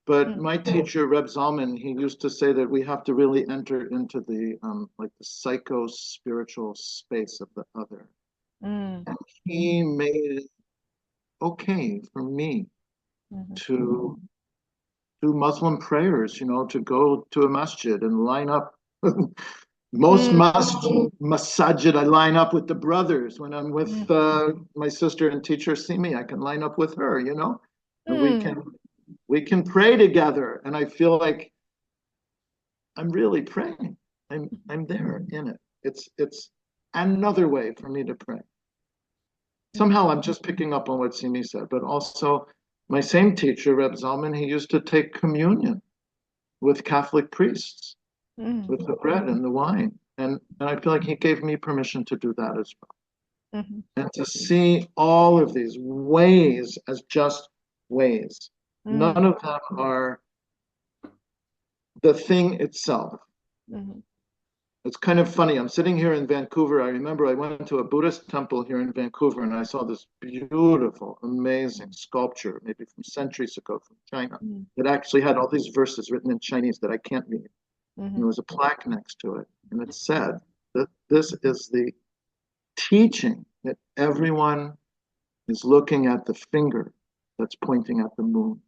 But my teacher, Reb Zalman, he used to say that we have to really enter into the like the psycho-spiritual space of the other. And he made it okay for me to do Muslim prayers, to go to a masjid and line up. Most masajid, I line up with the brothers. When I'm with my sister and teacher Simi, I can line up with her, and we can pray together. And I feel like I'm really praying. I'm there in it. It's another way for me to pray. Somehow I'm just picking up on what Simi said, but also my same teacher, Reb Zalman, he used to take communion with Catholic priests, with the bread and the wine. And I feel like he gave me permission to do that as well. And to see all of these ways as just ways. None of them are the thing itself. It's kind of funny. I'm sitting here in Vancouver. I remember I went to a Buddhist temple here in Vancouver, and I saw this beautiful, amazing sculpture, maybe from centuries ago from China, that actually had all these verses written in Chinese that I can't read. And there was a plaque next to it, and it said that this is the teaching that everyone is looking at the finger that's pointing at the moon.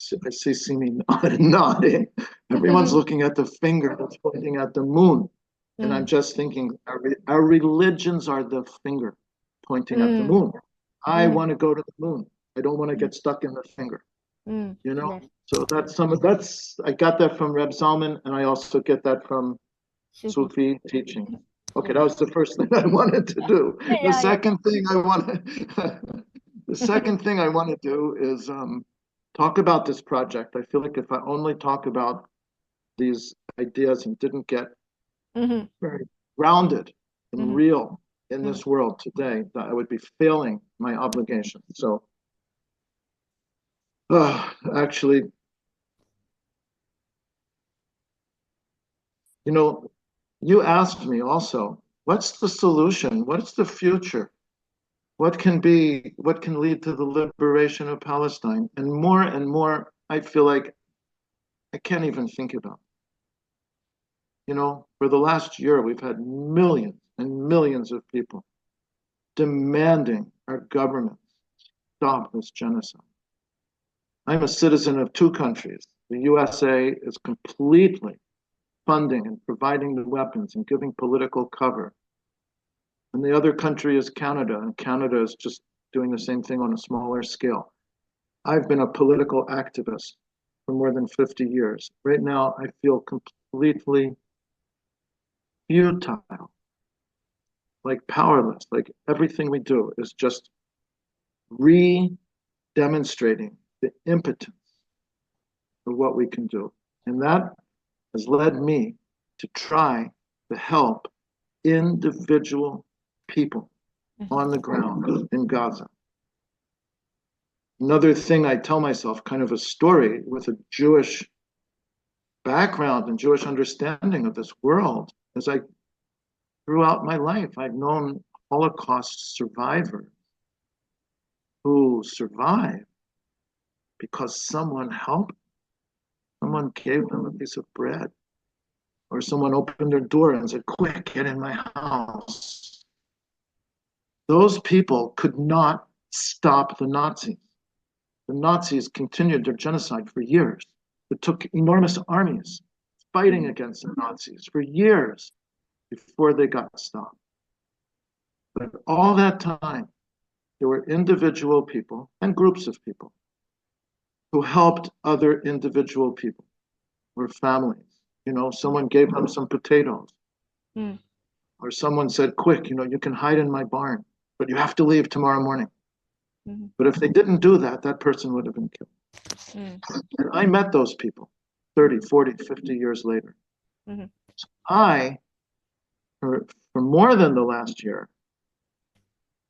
So I see Simi nodding. Everyone's looking at the finger that's pointing at the moon. And I'm just thinking, our religions are the finger pointing at the moon. I Mm. want to go to the moon. I don't want to get stuck in the finger. Mm. You know? Yes. So that's I got that from Reb Zalman, and I also get that from Sufi teaching. Okay, that was the first thing I wanted to do. The Yeah, second thing I want the second thing I want to do is talk about this project. I feel like if I only talk about these ideas and didn't get very grounded and real in this world today, that I would be failing my obligation. So actually, you know, you asked me also, what's the solution? What's the future? What can lead to the liberation of Palestine? And more, I feel like I can't even think about. You know, for the last year, we've had millions and millions of people demanding our government stop this genocide. I'm a citizen of two countries. The USA is completely funding and providing the weapons and giving political cover. And the other country is Canada, and Canada is just doing the same thing on a smaller scale. I've been a political activist for more than 50 years. Right now, I feel completely futile, like powerless, like everything we do is just re-demonstrating the impotence of what we can do. And that has led me to try to help individual people on the ground in Gaza. Another thing I tell myself, kind of a story with a Jewish background and Jewish understanding of this world, is I, throughout my life, I've known Holocaust survivors who survived because someone helped, someone gave them a piece of bread, or someone opened their door and said, quick, get in my house. Those people could not stop the Nazis. The Nazis continued their genocide for years. It took enormous armies fighting against the Nazis for years before they got stopped. But all that time, there were individual people and groups of people who helped other individual people or families. You know, someone gave them some potatoes. Or someone said, quick, you know, you can hide in my barn, but you have to leave tomorrow morning. But if they didn't do that, that person would have been killed. And I met those people 30, 40, 50 years later. So I, for more than the last year,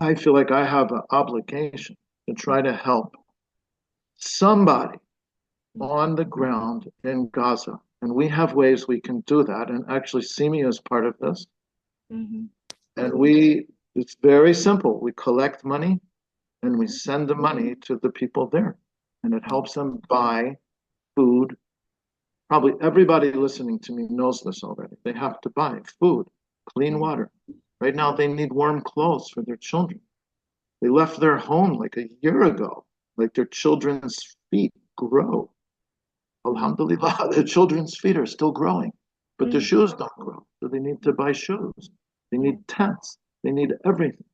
I feel like I have an obligation to try to help somebody on the ground in Gaza. And we have ways we can do that. And actually, Simi is part of this. And it's very simple. We collect money and we send the money to the people there. And it helps them buy food. Probably everybody listening to me knows this already. They have to buy food, clean water. Right now, they need warm clothes for their children. They left their home like a year ago, like their children's feet grow. Alhamdulillah, their children's feet are still growing, but their shoes don't grow. So they need to buy shoes. They need tents. They need everything.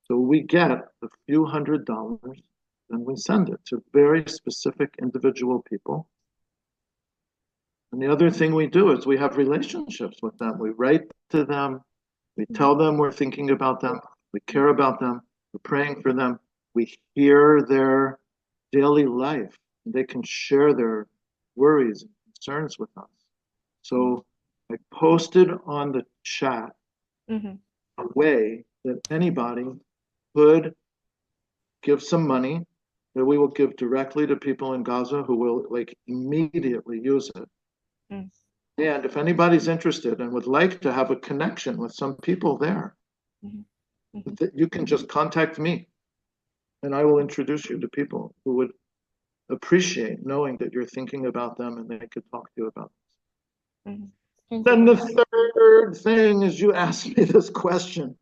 So we get a few $100s and we send it to very specific individual people. And the other thing we do is we have relationships with them. We write to them. We tell them we're thinking about them. We care about them. We're praying for them. We hear their daily life. They can share their worries and concerns with us. So I posted on the chat a way that anybody could give some money that we will give directly to people in Gaza who will like immediately use it. And if anybody's interested and would like to have a connection with some people there, you can just contact me and I will introduce you to people who would appreciate knowing that you're thinking about them and they could talk to you about this. Then the third thing is you asked me this question.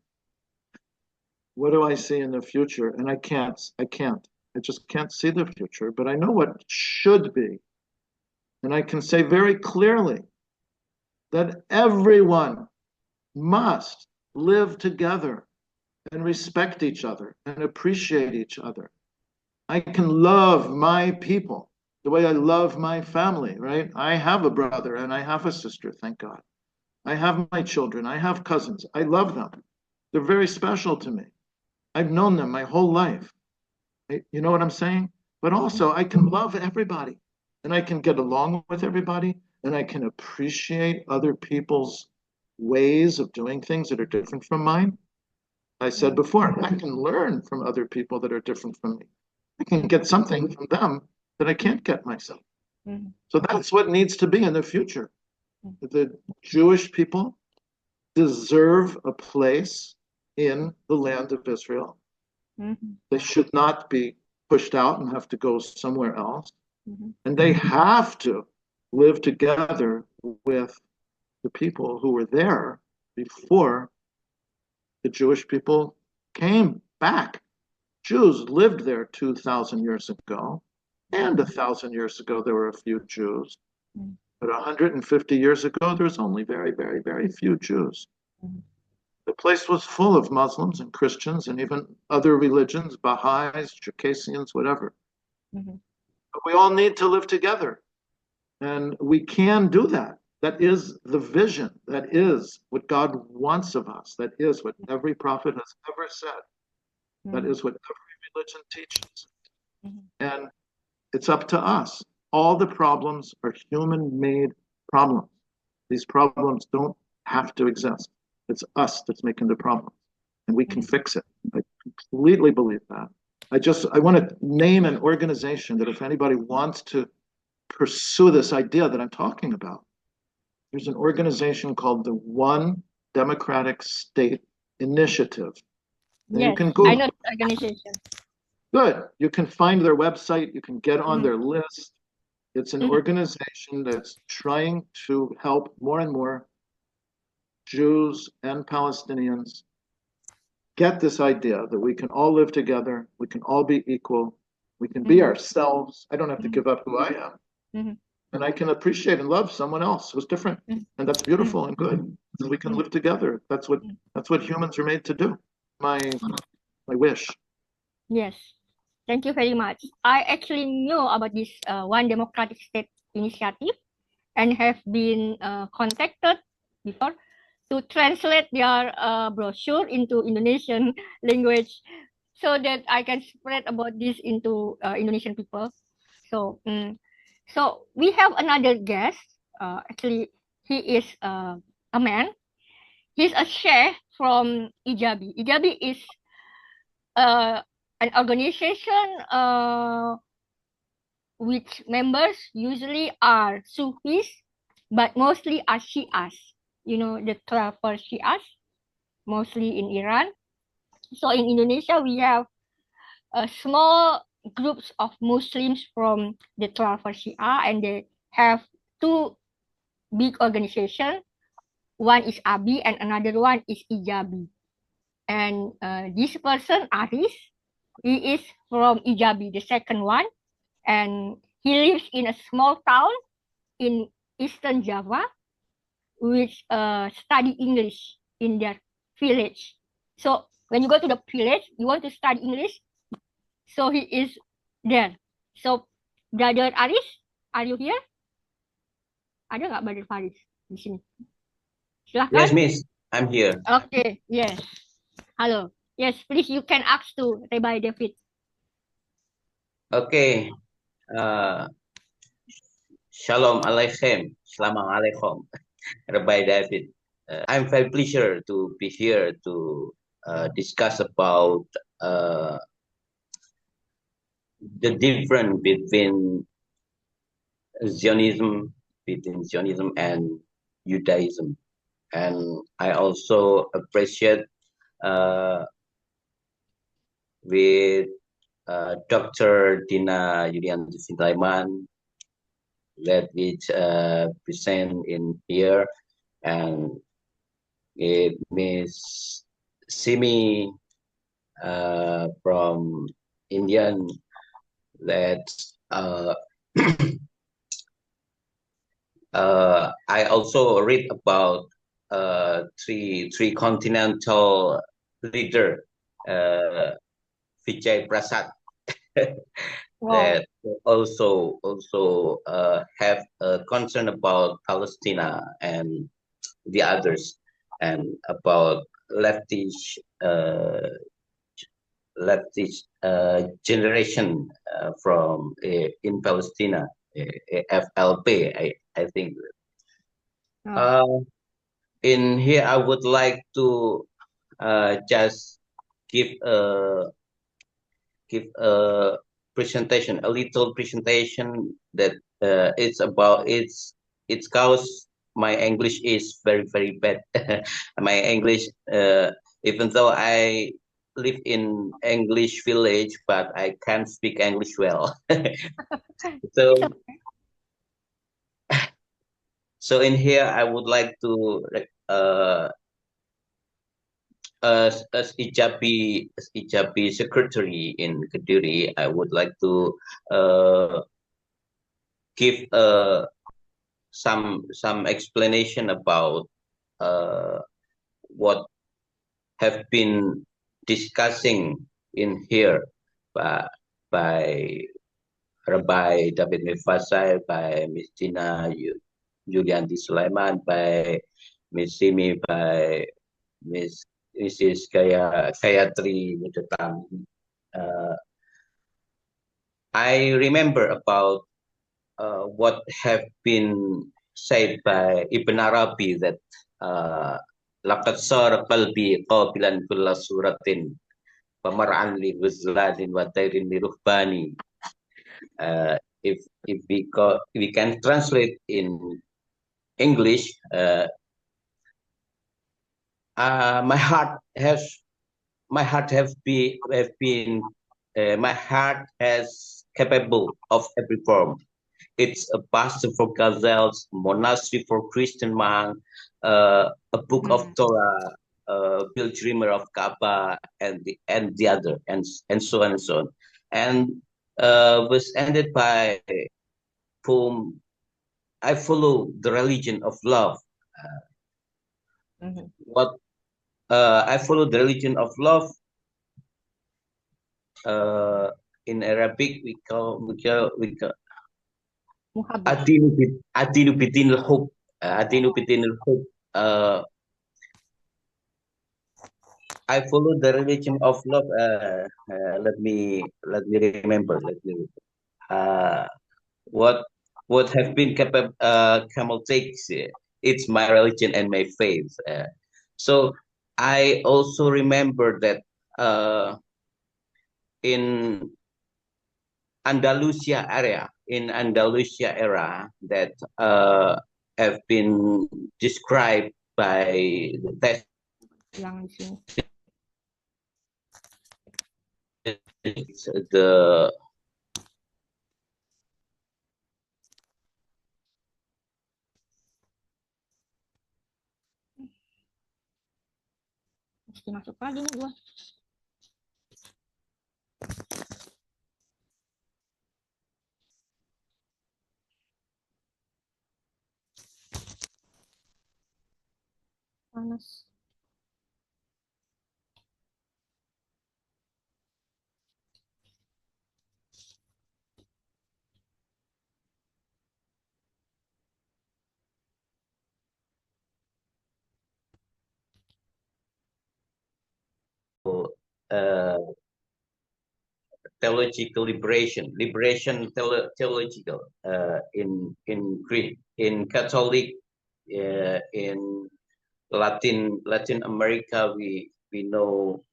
What do I see in the future? And I just can't see the future, but I know what should be. And I can say very clearly that everyone must live together and respect each other and appreciate each other. I can love my people the way I love my family, right? I have a brother and I have a sister, thank God. I have my children, I have cousins. I love them. They're very special to me. I've known them my whole life. You know what I'm saying? But also, I can love everybody and I can get along with everybody and I can appreciate other people's ways of doing things that are different from mine. I said before, I can learn from other people that are different from me. I can get something from them that I can't get myself. So that's what needs to be in the future. The Jewish people deserve a place in the land of Israel. They should not be pushed out and have to go somewhere else. And they have to live together with the people who were there before the Jewish people came back. Jews lived there 2,000 years ago, and 1,000 years ago there were a few Jews. But 150 years ago, there was only very, very, very few Jews. The place was full of Muslims and Christians and even other religions, Baha'is, Circassians, whatever. But we all need to live together. And we can do that. That is the vision. That is what God wants of us. That is what every prophet has ever said. That is what every religion teaches. And it's up to us. All the problems are human-made problems. These problems don't have to exist. It's us that's making the problem. And we can fix it. I completely believe that. I want to name an organization that if anybody wants to pursue this idea that I'm talking about, there's an organization called the One Democratic State Initiative. And you Yes, can Google. I know the organization. Good. You can find their website. You can get on their list. It's an organization that's trying to help more and more Jews and Palestinians get this idea that we can all live together. We can all be equal. We can be ourselves. I don't have to give up who I am. And I can appreciate and love someone else who's different. And that's beautiful and good. And we can live together. That's what humans are made to do. My wish. Yes, thank you very much. I actually know about this One Democratic State initiative and have been contacted before to translate their brochure into Indonesian language so that I can spread about this into Indonesian people. So, so we have another guest. Actually, he is a man. He's a chef from Ijabi. Ijabi is an organization which members usually are Sufis, but mostly are Shias. You know, the 12 Shias, mostly in Iran. So in Indonesia, we have small groups of Muslims from the 12 Shia, and they have two big organizations. One is Abi and another one is Ijabi. And this person, Aris, he is from Ijabi, the second one. And he lives in a small town in Eastern Java, which study English in their village. So when you go to the village, you want to study English, so he is there. So Brother Aris, are you here? Ada nggak Brother Faris di sini? Silahkan. Yes, Miss, I'm here. Okay, yes. Hello. Yes, please, you can ask to Rabbi David. Okay. Shalom Aleichem. Shalom Aleichem. Rabbi David. I'm very pleasure to be here to discuss about the difference between Zionism and Judaism. And I also appreciate with Dr. Dina Yulian Sintaiman that is present in here, and Miss Simi from Indian that I also read about three continental leader Vijay Prasad Wow. that also have a concern about Palestina and the others, and about leftist generation from in Palestina, FLP, I think. Oh. In here, I would like to just give a presentation, a little presentation that it's cause my English is very bad. My English, even though I live in English village, but I can't speak English well. So in here, I would like to as Ijabi secretary in Kediri, I would like to give some explanation about what have been discussing in here by Rabbi David Mivasair, by Miss Tina Julianti Sulaiman, by Miss Simi, by Mrs. Gayatri Mutatami. I remember about what have been said by Ibn Arabi that laqad sara qalbi qabilan kulla suratin pamar'an li ghuzlanin wa tayrin li ruhbani. If we can translate in English, my heart has capable of every form. It's a pastor for gazelles, monastery for Christian monk, a book of Torah, pilgrimage of Kaaba, and the other, and so on and so on, and was ended by poem. I follow the religion of love. What I follow the religion of love. In Arabic, we call Adinu bidin al-hub. Adinu bidin al-hub. I follow the religion of love. Let me remember. What have been camel takes. It's my religion and my faith. So I also remember that in Andalusia era that have been described by the text the Mesti masuk lagi nih gua. Panas. theological theological in Catholic, in Latin America, we know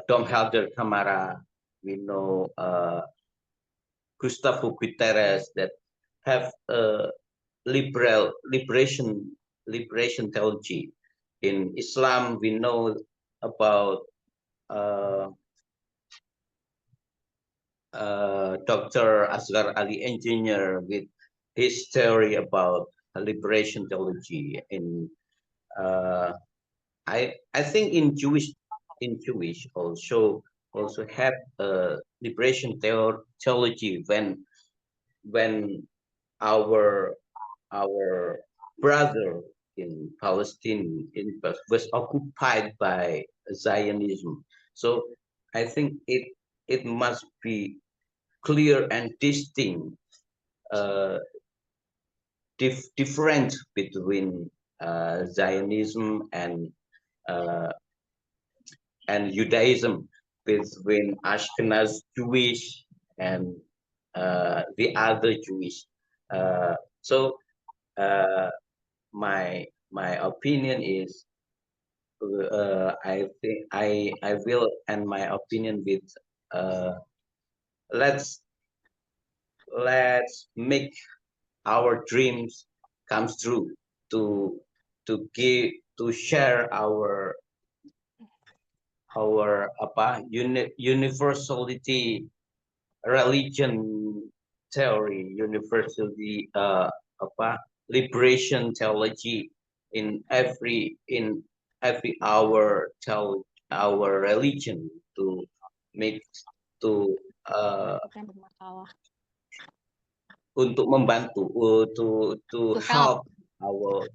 Dom Helder Camara, we know Gustavo Guterres, that have liberation theology. In Islam, we know about Dr. Asghar Ali Engineer with his theory about liberation theology. In I think in Jewish also have liberation theology when our brother in Palestine was occupied by Zionism. So I think it must be clear and distinct, different between Zionism uh, and Judaism, between Ashkenaz Jewish and the other Jewish. So my opinion is, I think I will end my opinion with, let's make our dreams comes true, to share our universality religion theory, universality liberation theology in every our religion, to make to untuk membantu, to help our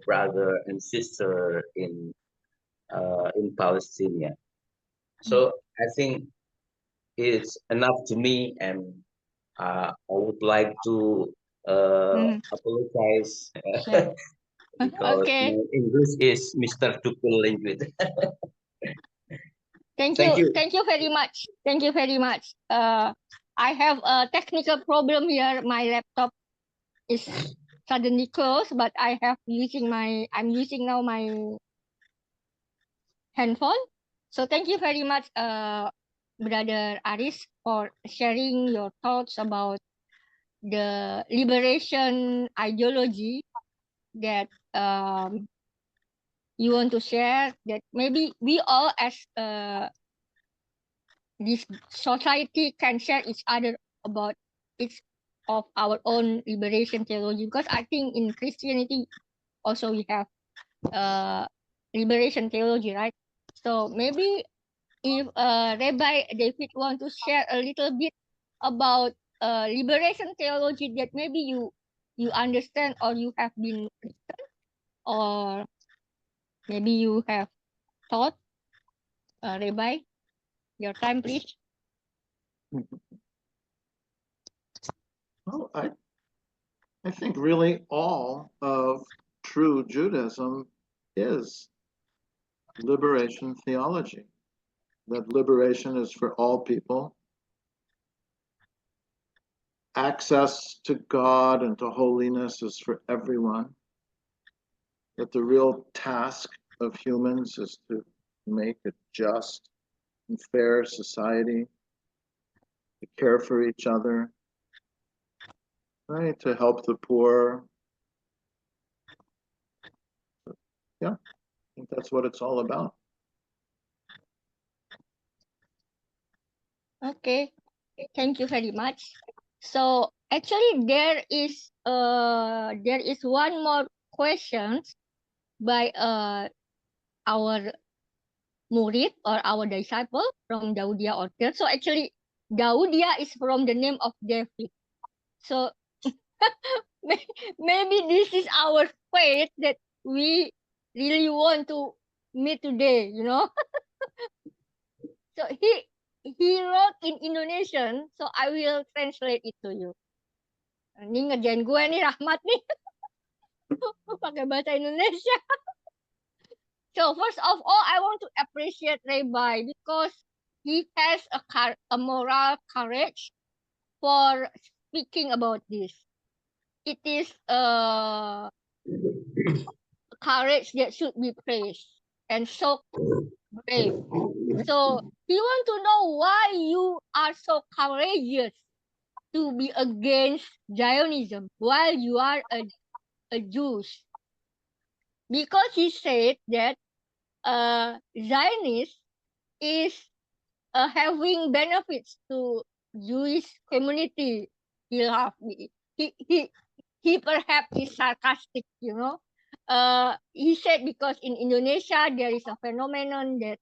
brother and sister in Palestine. So I think it's enough to me, and I would like to apologize Sure. because Okay. my English is Mr. Tukul language. Thank Thank you. you. Thank you very much. Thank you very much. I have a technical problem here. My laptop is suddenly closed, but I'm using now my handphone. So thank you very much, Brother Aris, for sharing your thoughts about the liberation ideology that you want to share, that maybe we all as this society can share each other about each of our own liberation theology, because I think in Christianity also we have liberation theology, right? So maybe if Rabbi David want to share a little bit about liberation theology that maybe you understand, or you have been, or maybe you have thought, Rabbi, your time please. Well, I think really all of true Judaism is liberation theology. That liberation is for all people. Access to God and to holiness is for everyone. That the real task of humans is to make a just and fair society, to care for each other, right? To help the poor. Yeah, I think that's what it's all about. Okay, thank you very much. So actually there is one more question by our murid or our disciple from Daudia Orchard. So actually Daudia is from the name of David. So maybe this is our fate that we really want to meet today, you know. So he wrote in Indonesian, so I will translate it to you. Ini ngerjain gue nih Rahmat nih. Pakai bahasa Indonesia. So first of all, I want to appreciate Rabbi because he has a moral courage for speaking about this. It is a courage that should be praised, and so brave. So we want to know why you are so courageous to be against Zionism while you are a Jew. Because he said that Zionist is having benefits to Jewish community. He perhaps is sarcastic, you know. He said because in Indonesia there is a phenomenon that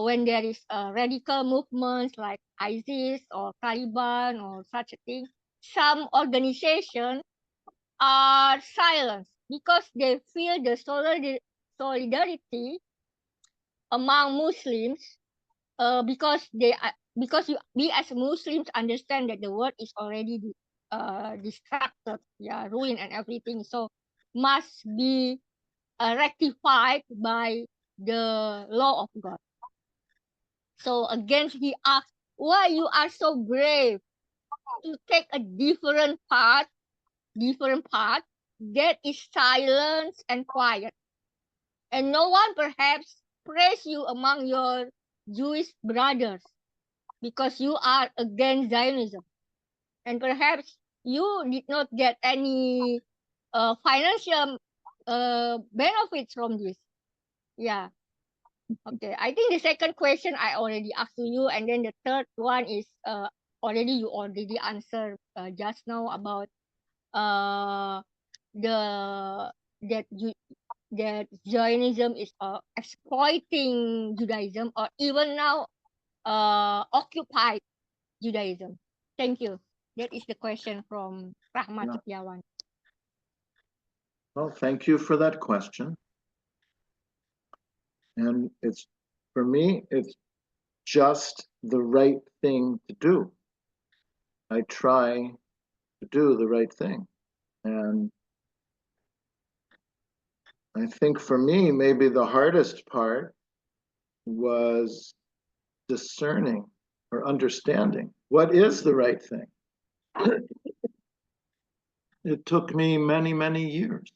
when there is radical movements like ISIS or Taliban or such a thing, some organizations are silenced because they feel the solidarity among Muslims, because we as Muslims understand that the world is already distracted, ruined and everything, so must be rectified by the law of God. So again, he asked, why you are so brave to take a different path that is silence and quiet, and no one perhaps praise you among your Jewish brothers because you are against Zionism, and perhaps you did not get any financial benefits from this. Yeah. Okay. I think the second question I already asked to you, and then the third one is you already answered just now about the that Zionism is exploiting Judaism, or even now occupied Judaism. Thank you. That is the question from Rahmat Setiawan. Well, thank you for that question. And for me, it's just the right thing to do. I try to do the right thing. And I think for me, maybe the hardest part was discerning or understanding what is the right thing. It took me many, many years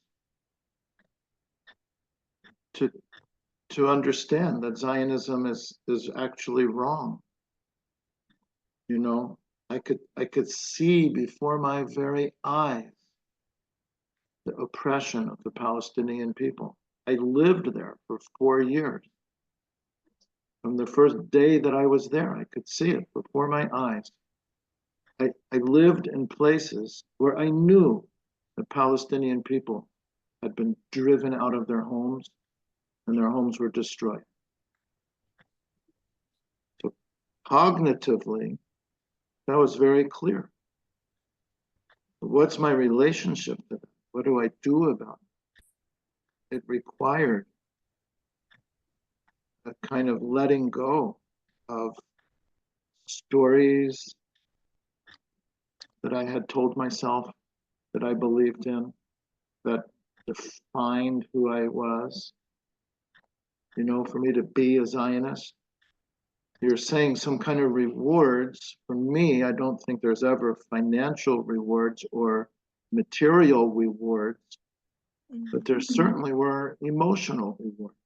to understand that Zionism is actually wrong. You know, I could see before my very eyes the oppression of the Palestinian people. I lived there for 4 years. From the first day that I was there, I could see it before my eyes. I lived in places where I knew the Palestinian people had been driven out of their homes and their homes were destroyed. So cognitively, that was very clear. What's my relationship to that? What do I do about it? It required a kind of letting go of stories that I had told myself, that I believed in, that defined who I was. You know, for me to be a Zionist, you're saying some kind of rewards. For me, I don't think there's ever financial rewards or material rewards, but there certainly were emotional rewards.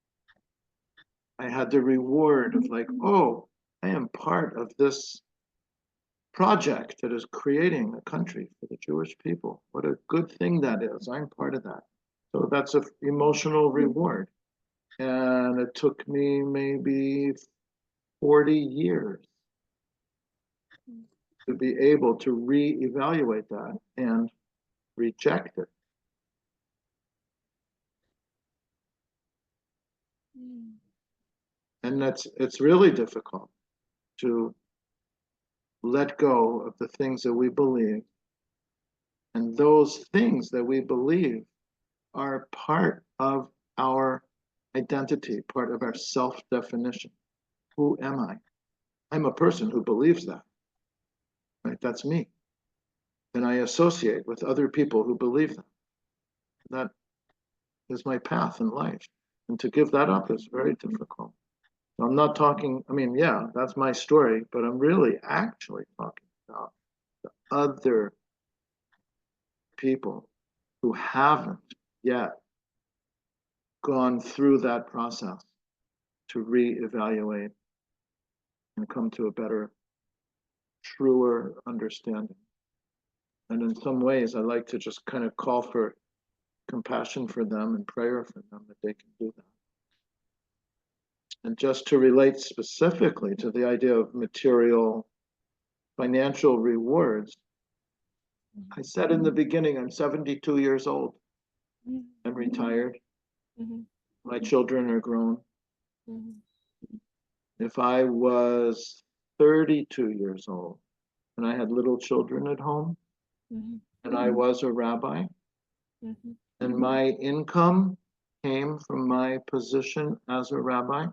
I had the reward of like, oh, I am part of this project that is creating a country for the Jewish people. What a good thing that is. I'm part of that. So that's an emotional reward. And it took me maybe 40 years to be able to reevaluate that and reject it. And it's really difficult to let go of the things that we believe. And those things that we believe are part of our identity, part of our self-definition. Who am I? I'm a person who believes that. Right? That's me. And I associate with other people who believe that. That is my path in life. And to give that up is very difficult. I'm not talking, I mean, yeah, that's my story, but I'm really actually talking about the other people who haven't yet gone through that process to reevaluate and come to a better, truer understanding. And in some ways, I like to just kind of call for compassion for them and prayer for them that they can do that. And just to relate specifically to the idea of material, financial rewards, I said in the beginning, I'm 72 years old. I'm retired. My children are grown. If I was 32 years old and I had little children at home and I was a rabbi and my income came from my position as a rabbi,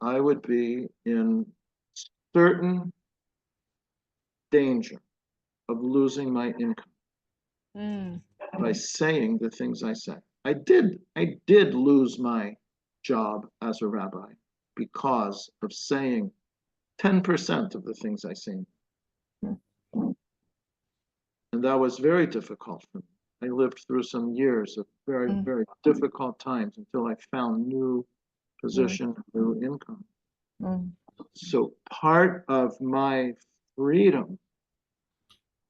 I would be in certain danger of losing my income by saying the things I say. I did lose my job as a rabbi because of saying 10% of the things I say. And that was very difficult for me. I lived through some years of very, very difficult times until I found new position, new income. So part of my freedom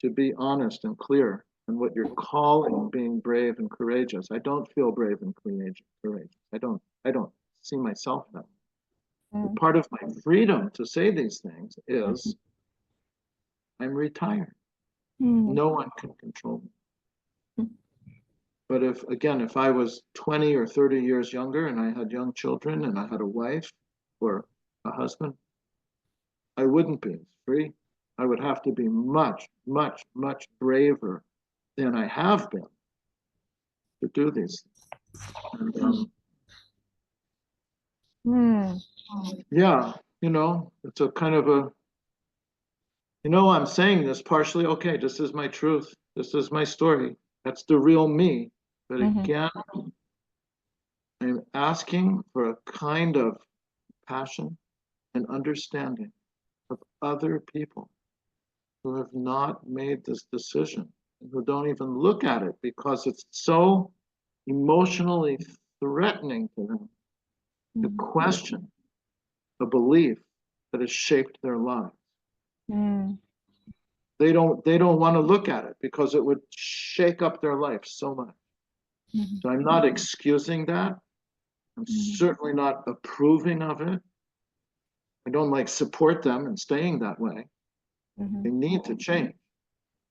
to be honest and clear and what you're calling being brave and courageous, I don't feel brave and courageous. I don't see myself that way. Part of my freedom to say these things is I'm retired. No one can control me. But if I was 20 or 30 years younger and I had young children and I had a wife or a husband, I wouldn't be as free. I would have to be much, much, much braver than I have been to do these things. And, yeah, it's a kind of a, I'm saying this partially, okay, this is my truth. This is my story. That's the real me. But again, I'm asking for a kind of passion and understanding of other people who have not made this decision and who don't even look at it because it's so emotionally threatening to them to question a belief that has shaped their lives. They don't want to look at it because it would shake up their life so much. So I'm not excusing that. I'm certainly not approving of it. I don't support them in staying that way. They need to change.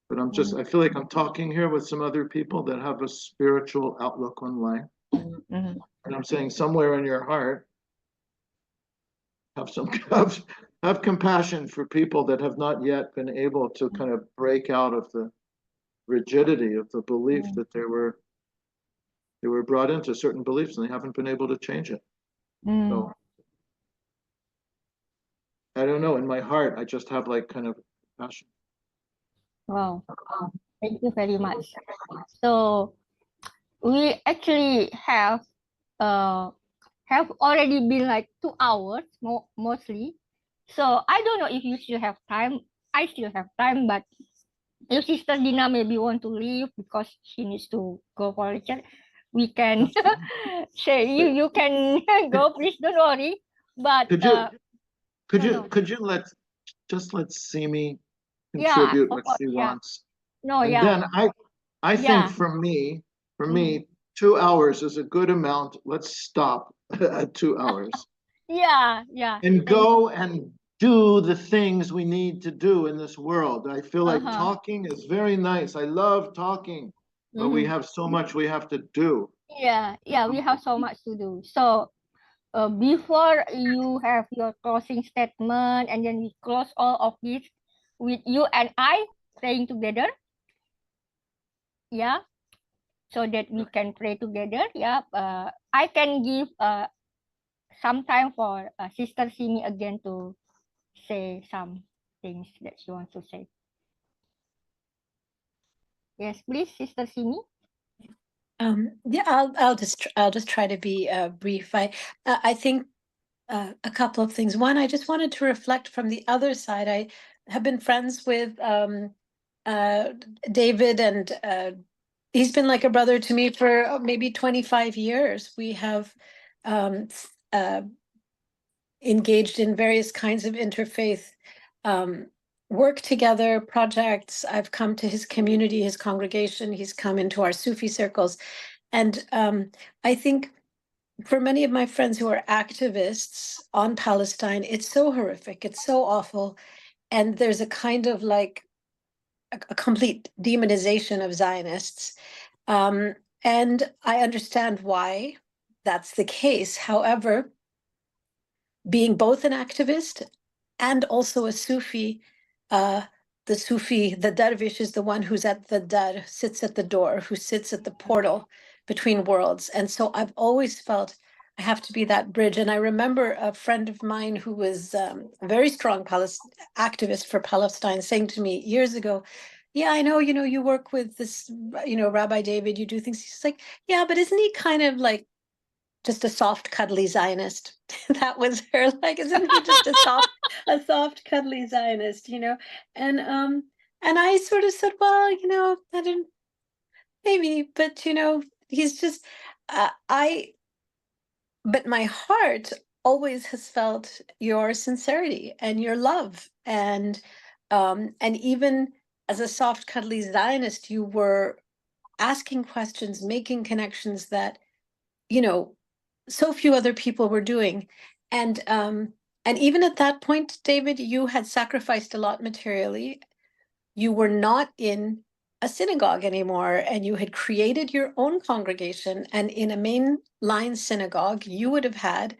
But I feel like I'm talking here with some other people that have a spiritual outlook on life. And I'm saying somewhere in your heart, have compassion for people that have not yet been able to kind of break out of the rigidity of the belief that they were brought into certain beliefs and they haven't been able to change it. So I don't know, in my heart, I just have kind of passion. Wow, thank you very much. So we actually have already been 2 hours mostly. So I don't know if you still have time. I still have time, but if Sister Dina maybe want to leave because she needs to go for lecture, we can say you can go, please don't worry. But could you let Simi contribute what she wants? Then I think for me, 2 hours is a good amount. Let's stop at 2 hours. Yeah. And go and do the things we need to do in this world. I feel like talking is very nice. I love talking, but we have so much we have to do. Yeah, we have so much to do. So before you have your closing statement, and then we close all of this with you and I praying together. Yeah, so that we can pray together. Yeah, I can give some time for Sister Simi again to say some things that she wants to say. Yes, please, Sister Simi. Yeah, I'll just try to be brief. I think a couple of things. One, I just wanted to reflect from the other side. I have been friends with David, and he's been like a brother to me for maybe 25 years. We have engaged in various kinds of interfaith work together, projects. I've come to his community, his congregation. He's come into our Sufi circles. And I think for many of my friends who are activists on Palestine, it's so horrific, it's so awful. And there's a kind of a complete demonization of Zionists. And I understand why that's the case. However, being both an activist and also a Sufi, the dervish is the one who's at the dar, sits at the door, who sits at the portal between worlds. And so I've always felt I have to be that bridge. And I remember a friend of mine who was a very strong activist for Palestine saying to me years ago, yeah, I know, you work with this, Rabbi David, you do things. He's like, yeah, but isn't he kind of like just a soft, cuddly Zionist? That was her, like, isn't he just a soft, cuddly Zionist, And I sort of said, well, I didn't, maybe, but he's just, but my heart always has felt your sincerity and your love. And even as a soft, cuddly Zionist, you were asking questions, making connections that, so few other people were doing. And even at that point, David, you had sacrificed a lot materially. You were not in a synagogue anymore, and you had created your own congregation. And in a mainline synagogue, you would have had,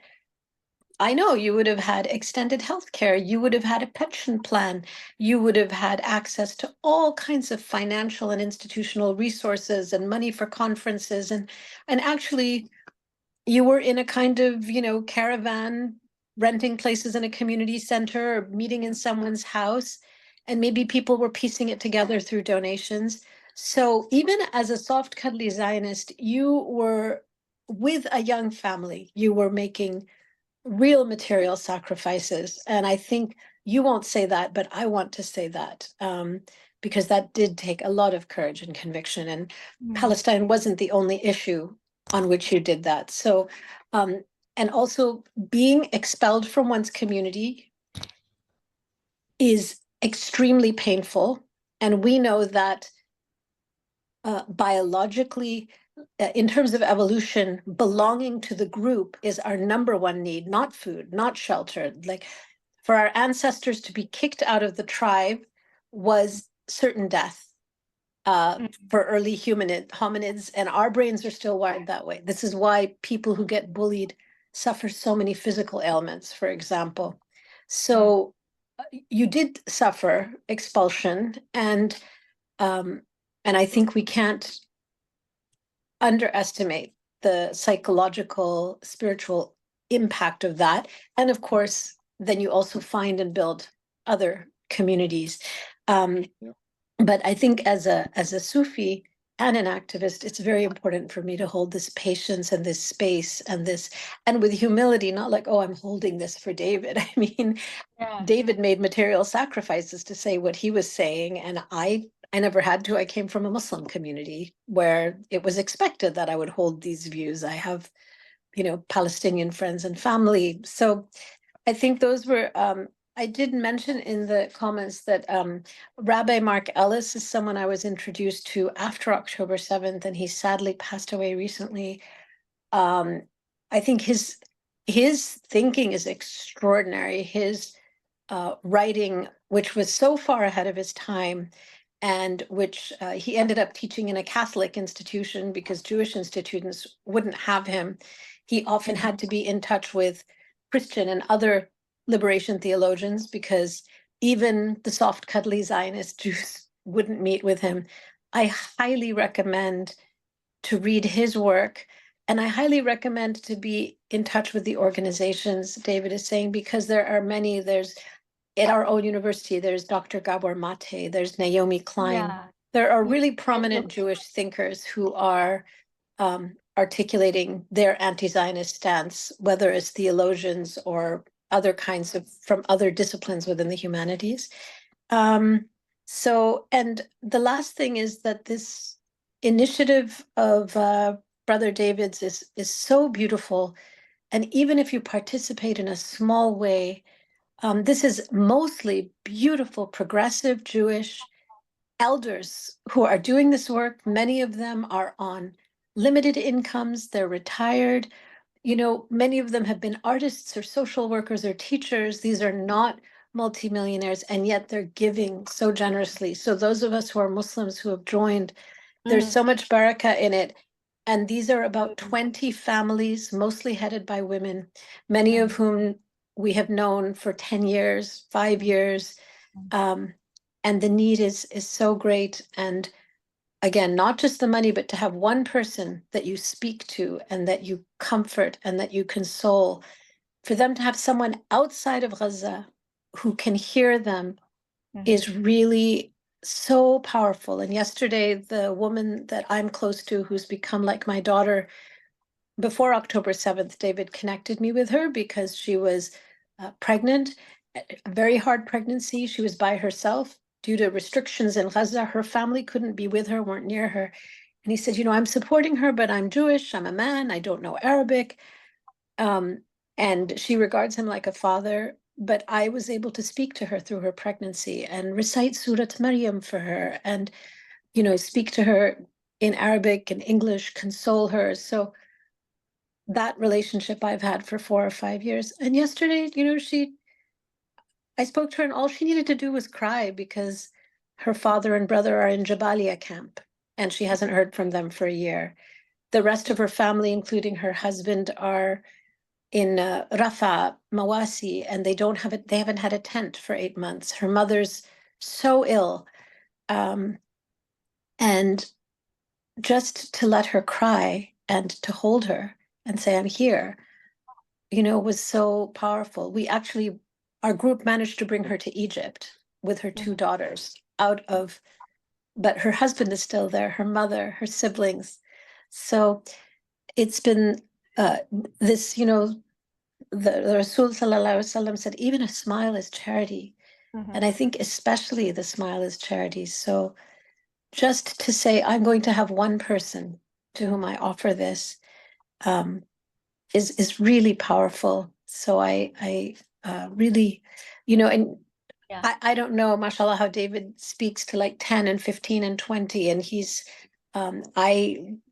I know, you would have had extended health care, you would have had a pension plan, you would have had access to all kinds of financial and institutional resources and money for conferences. And actually, you were in a kind of, caravan, renting places in a community center or meeting in someone's house. And maybe people were piecing it together through donations. So even as a soft, cuddly Zionist, you were with a young family. You were making real material sacrifices. And I think you won't say that, but I want to say that because that did take a lot of courage and conviction. And Palestine wasn't the only issue on which you did that. So, and also being expelled from one's community is extremely painful. And we know that biologically, in terms of evolution, belonging to the group is our number one need, not food, not shelter. Like for our ancestors to be kicked out of the tribe was certain death. For early hominids, and our brains are still wired that way. This is why people who get bullied suffer so many physical ailments, for example. So you did suffer expulsion, and I think we can't underestimate the psychological, spiritual impact of that. And of course, then you also find and build other communities. But I think as a Sufi and an activist, it's very important for me to hold this patience and this space and with humility, not like, oh, I'm holding this for David. I mean, David made material sacrifices to say what he was saying, and I never had to. I came from a Muslim community where it was expected that I would hold these views. I have, Palestinian friends and family. So I think those were, I did mention in the comments that Rabbi Mark Ellis is someone I was introduced to after October 7th, and he sadly passed away recently. I think his thinking is extraordinary. His writing, which was so far ahead of his time, and which he ended up teaching in a Catholic institution because Jewish institutions wouldn't have him. He often had to be in touch with Christian and other liberation theologians because even the soft, cuddly Zionist Jews wouldn't meet with him. I highly recommend to read his work, and I highly recommend to be in touch with the organizations David is saying, because there are many. There's at our own university, there's Dr. Gabor Mate, there's Naomi Klein. There are really prominent Jewish thinkers who are articulating their anti-Zionist stance, whether it's theologians or other kinds of, from other disciplines within the humanities. So, and the last thing is that this initiative of Brother David's is so beautiful. And even if you participate in a small way, this is mostly beautiful, progressive Jewish elders who are doing this work. Many of them are on limited incomes, they're retired. Many of them have been artists or social workers or teachers. These are not multimillionaires, and yet they're giving so generously. So those of us who are Muslims who have joined, there's so much barakah in it. And these are about 20 families, mostly headed by women, many of whom we have known for 10 years, 5 years. And the need is so great. And again, not just the money, but to have one person that you speak to and that you comfort and that you console, for them to have someone outside of Gaza who can hear them is really so powerful. And yesterday, the woman that I'm close to, who's become like my daughter, before October 7th, David connected me with her because she was pregnant, a very hard pregnancy. She was by herself due to restrictions in Gaza. Her family couldn't be with her, weren't near her. And he said, you know, I'm supporting her, but I'm Jewish, I'm a man, I don't know Arabic. And she regards him like a father. But I was able to speak to her through her pregnancy and recite Surat Maryam for her and, you know, speak to her in Arabic and English, console her. So that relationship I've had for 4 or 5 years. And yesterday, you know, I spoke to her and all she needed to do was cry because her father and brother are in Jabalia camp and she hasn't heard from them for a year. The rest of her family, including her husband, are in Rafah, Mawasi, and they haven't had a tent for 8 months. Her mother's so ill. And just to let her cry and to hold her and say, I'm here, you know, was so powerful. Our group managed to bring her to Egypt with her 2 daughters but her husband is still there, her mother, her siblings. So it's been this, you know, the Rasul Sallallahu Alaihi Wasallam said, even a smile is charity. And I think especially the smile is charity. So just to say, I'm going to have one person to whom I offer this is really powerful. So I really, you know, and Yeah. I don't know, mashallah, how David speaks to like 10 and 15 and 20. And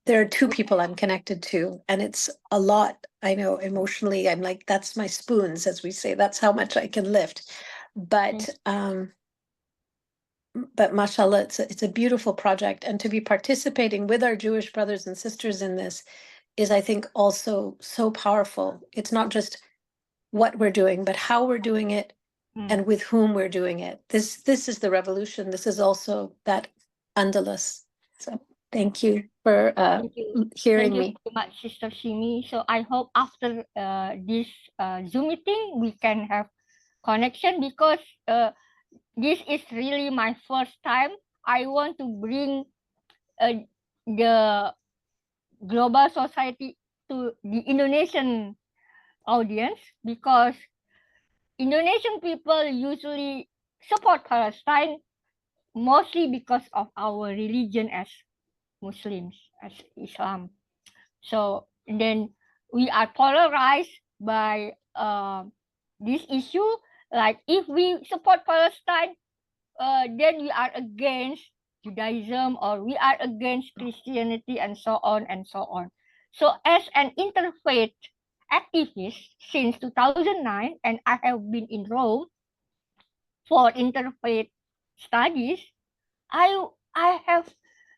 there are 2 people I'm connected to, and it's a lot. I know emotionally, I'm like, that's my spoons, as we say, that's how much I can lift. But mashallah, it's a beautiful project. And to be participating with our Jewish brothers and sisters in this is, I think, also so powerful. It's not just what we're doing, but how we're doing it and with whom we're doing it. This is the revolution. This is also that Andalus. So thank you for hearing Thank you me. very much, Sister Shimi. So I hope after this Zoom meeting, we can have connection because this is really my first time. I want to bring the global society to the Indonesian audience because Indonesian people usually support Palestine mostly because of our religion as Muslims, as Islam. So then we are polarized by this issue. Like if we support Palestine, then we are against Judaism or we are against Christianity and so on and so on. So as an interfaith activist since 2009, and I have been in Rome for interfaith studies, I have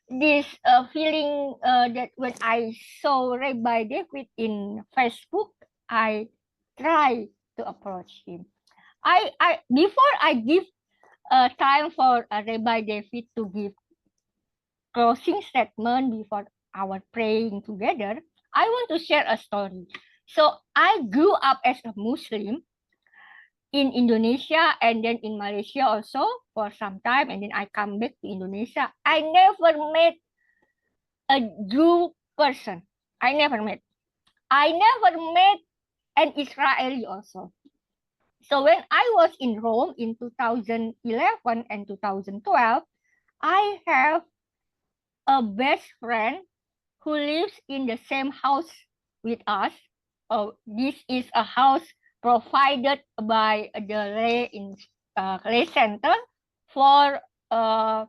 this feeling that when I saw Rabbi David in Facebook, I try to approach him. Before I give time for Rabbi David to give closing statement before our praying together, I want to share a story. So I grew up as a Muslim in Indonesia and then in Malaysia also for some time, and then I come back to Indonesia. I never met a Jew person. I never met. I never met an Israeli also. So when I was in Rome in 2011 and 2012, I have a best friend who lives in the same house with us. This is a house provided by the lay center for the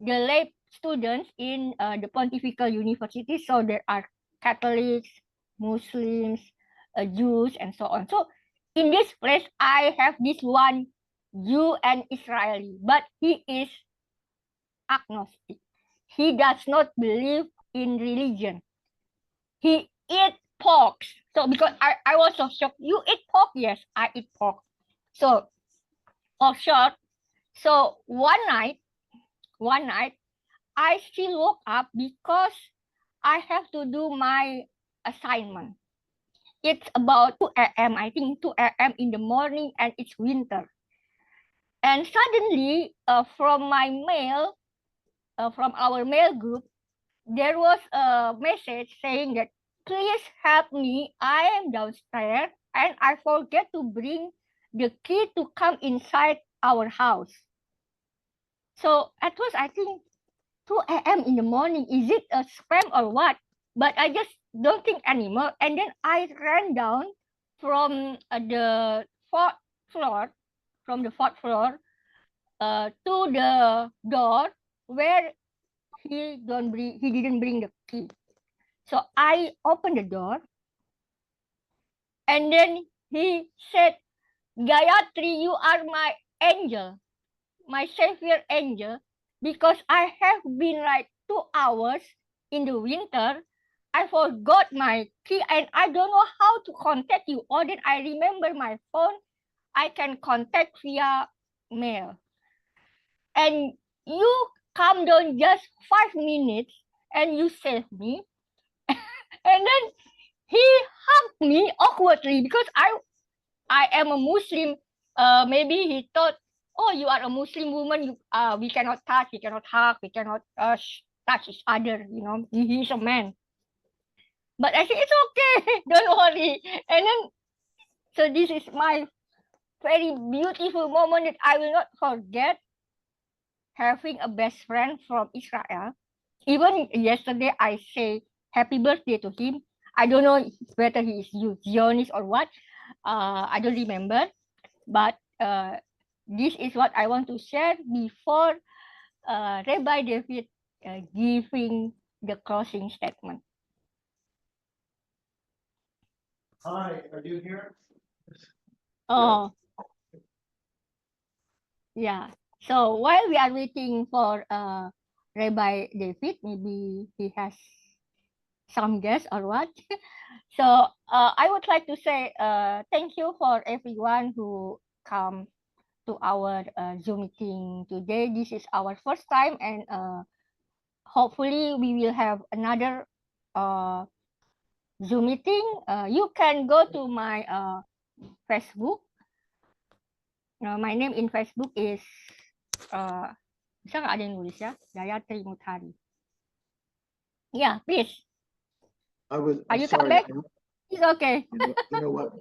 lay students in the Pontifical University. So there are Catholics, Muslims, Jews, and so on. So in this place, I have this one Jew and Israeli, but he is agnostic. He does not believe in religion. He eat pork. So because I was so shocked, you eat pork? Yes, I eat pork. So, short. So one night, I still woke up because I have to do my assignment. It's about 2 a.m. I think 2 a.m. in the morning, and it's winter. And suddenly, from my mail, from our mail group, there was a message saying that please help me. I am downstairs and I forget to bring the key to come inside our house. So at first I think 2 a.m. in the morning, is it a spam or what? But I just don't think anymore. And then I ran down from the fourth floor, to the door where he didn't bring the key. So I opened the door, and then he said, Gayatri, you are my angel, my savior angel, because I have been like 2 hours in the winter. I forgot my key and I don't know how to contact you. Or then I remember my phone, I can contact via mail. And you come down just 5 minutes and you save me. And then he hugged me awkwardly because I am a Muslim. Maybe he thought, oh, you are a Muslim woman. We cannot touch, we cannot hug, we cannot touch each other. You know, he's a man. But I said it's okay, don't worry. And then, so this is my very beautiful moment that I will not forget. Having a best friend from Israel. Even yesterday, I say happy birthday to him. I don't know whether he is Zionist or what. I don't remember. But this is what I want to share before Rabbi David giving the closing statement. Hi, are you here? Oh, yeah. So while we are waiting for Rabbi David, maybe he has some guess or what. So I would like to say thank you for everyone who come to our Zoom meeting today. This is our first time, and hopefully we will have another Zoom meeting. You can go to my Facebook. My name in Facebook is bisa nggak ada yang nulis ya? Gayatri Mutari. Yeah, please. Are you sorry. Back? It's okay. You know what?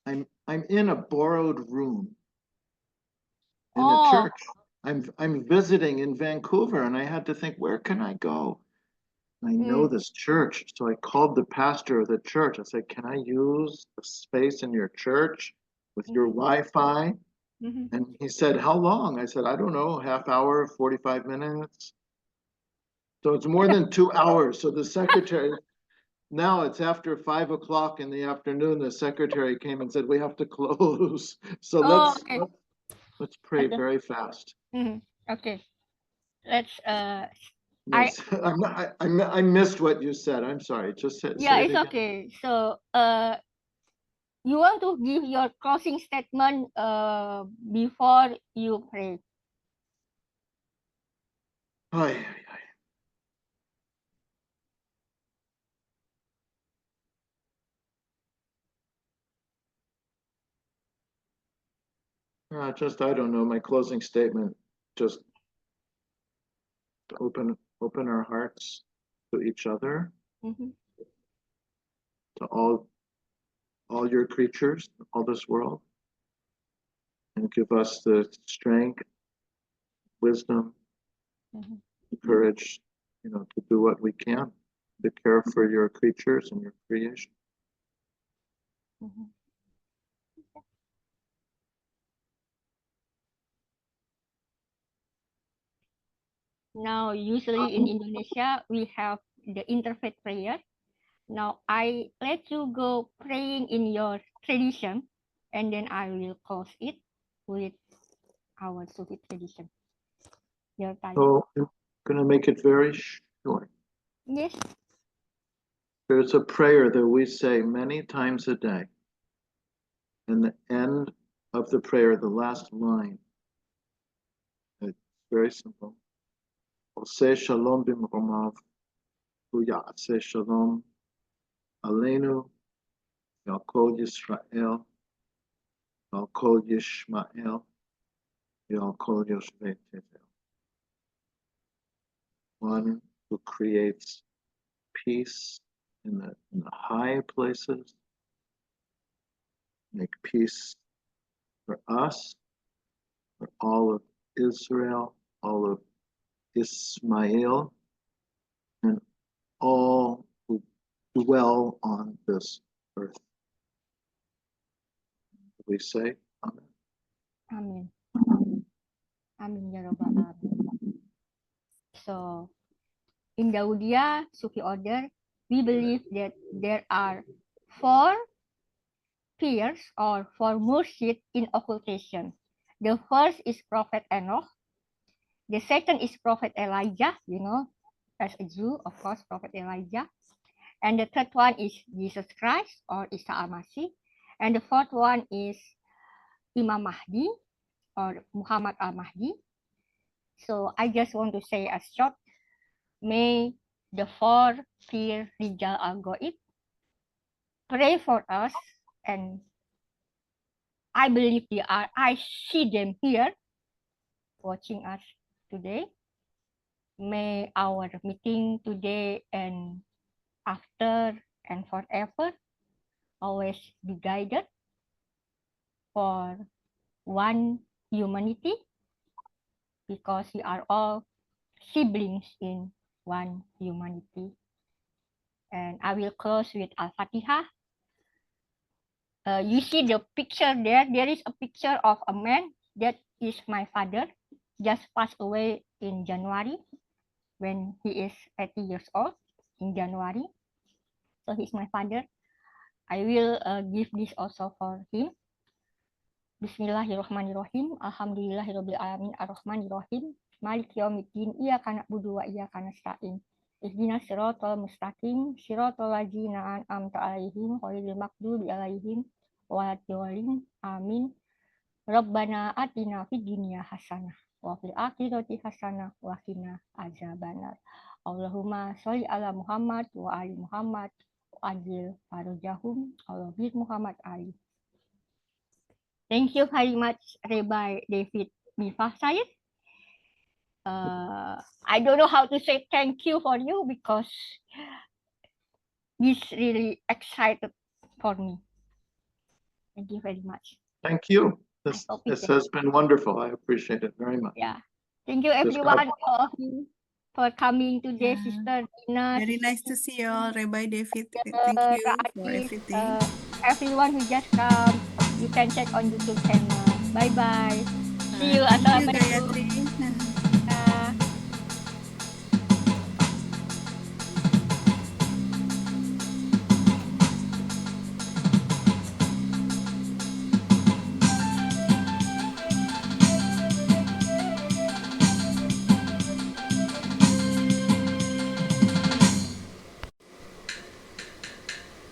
I'm in a borrowed room in a church. I'm visiting in Vancouver, and I had to think, where can I go? I know this church, so I called the pastor of the church. I said, can I use the space in your church with your Wi-Fi? And he said, how long? I said, I don't know, half hour, 45 minutes. So it's more than 2 hours. So the secretary, now it's after 5 o'clock in the afternoon, the secretary came and said, we have to close. So let's pray very fast. Okay. Let's Yes. I missed what you said. I'm sorry. Just say yeah, it it's again. okay. So you want to give your closing statement before you pray. Hi. I don't know, my closing statement, just to open our hearts to each other, to all your creatures, all this world, and give us the strength, wisdom, courage, to do what we can to care for your creatures and your creation. Now, usually in Indonesia, we have the interfaith prayer. Now, I let you go praying in your tradition, and then I will close it with our Sufi tradition. Your time. So I'm going to make it very short. Yes. There's a prayer that we say many times a day. And the end of the prayer, the last line, it's very simple. Oseh shalom b'mromav, Ya'aseh shalom aleinu, Yal kol Yisrael, Yal kol Yishmael, Yal kol Yoshvei Tevel. One who creates peace in the high places, make peace for us, for all of Israel, all of Ismail, and all who dwell on this earth. We say, Amen. Amin. Amin ya Rabbal Alamin. So, in Daudia Sufi order, we believe that there are 4 peers or 4 mursyid in occultation. The first is Prophet Enoch. The second is Prophet Elijah, as a Jew, of course, Prophet Elijah. And the third one is Jesus Christ or Isa al-Masih. And the fourth one is Imam Mahdi or Muhammad al-Mahdi. So I just want to say a short, may the 4 peer Rijal al-Goib pray for us, and I believe I see them here watching us today. May our meeting today and after and forever always be guided for one humanity, because we are all siblings in one humanity. And I will close with Al-Fatihah. You see the picture there. There is a picture of a man that is my father, just passed away in January when he is 80 years old in January. So he's my father. I will give this also for him. Bismillahirrahmanirrahim. Alhamdulillahirabbil alamin arrahmanirrahim. Maliki yaumiddin. Iyyaka na'budu wa iyyaka nasta'in. Ihdinas siratal mustaqim. Siratal ladzina an'amta 'alaihim ghairil maghdubi 'alaihim waladdallin. Amin. Rabbana atina fid dunya hasanah wa fil akhirati hasanah wa qina azabannar. Allahumma sholli ala Muhammad wa ali Muhammad wa ajil farajahum ala Muhammad ali. Thank you very much, Rabbi David Mivasair. I don't know how to say thank you for you, because it's really excited for me. Thank you very much. Thank you. This has been wonderful. I appreciate it very much. Yeah. Thank you everyone, all of you, for coming today, Yeah. Sister Dina. Very nice to see you all, Rabbi David. Thank you for everything. Everyone who just come, you can check on YouTube channel. Bye bye. See you. Thank you, Assalamualaikum. Gayatri.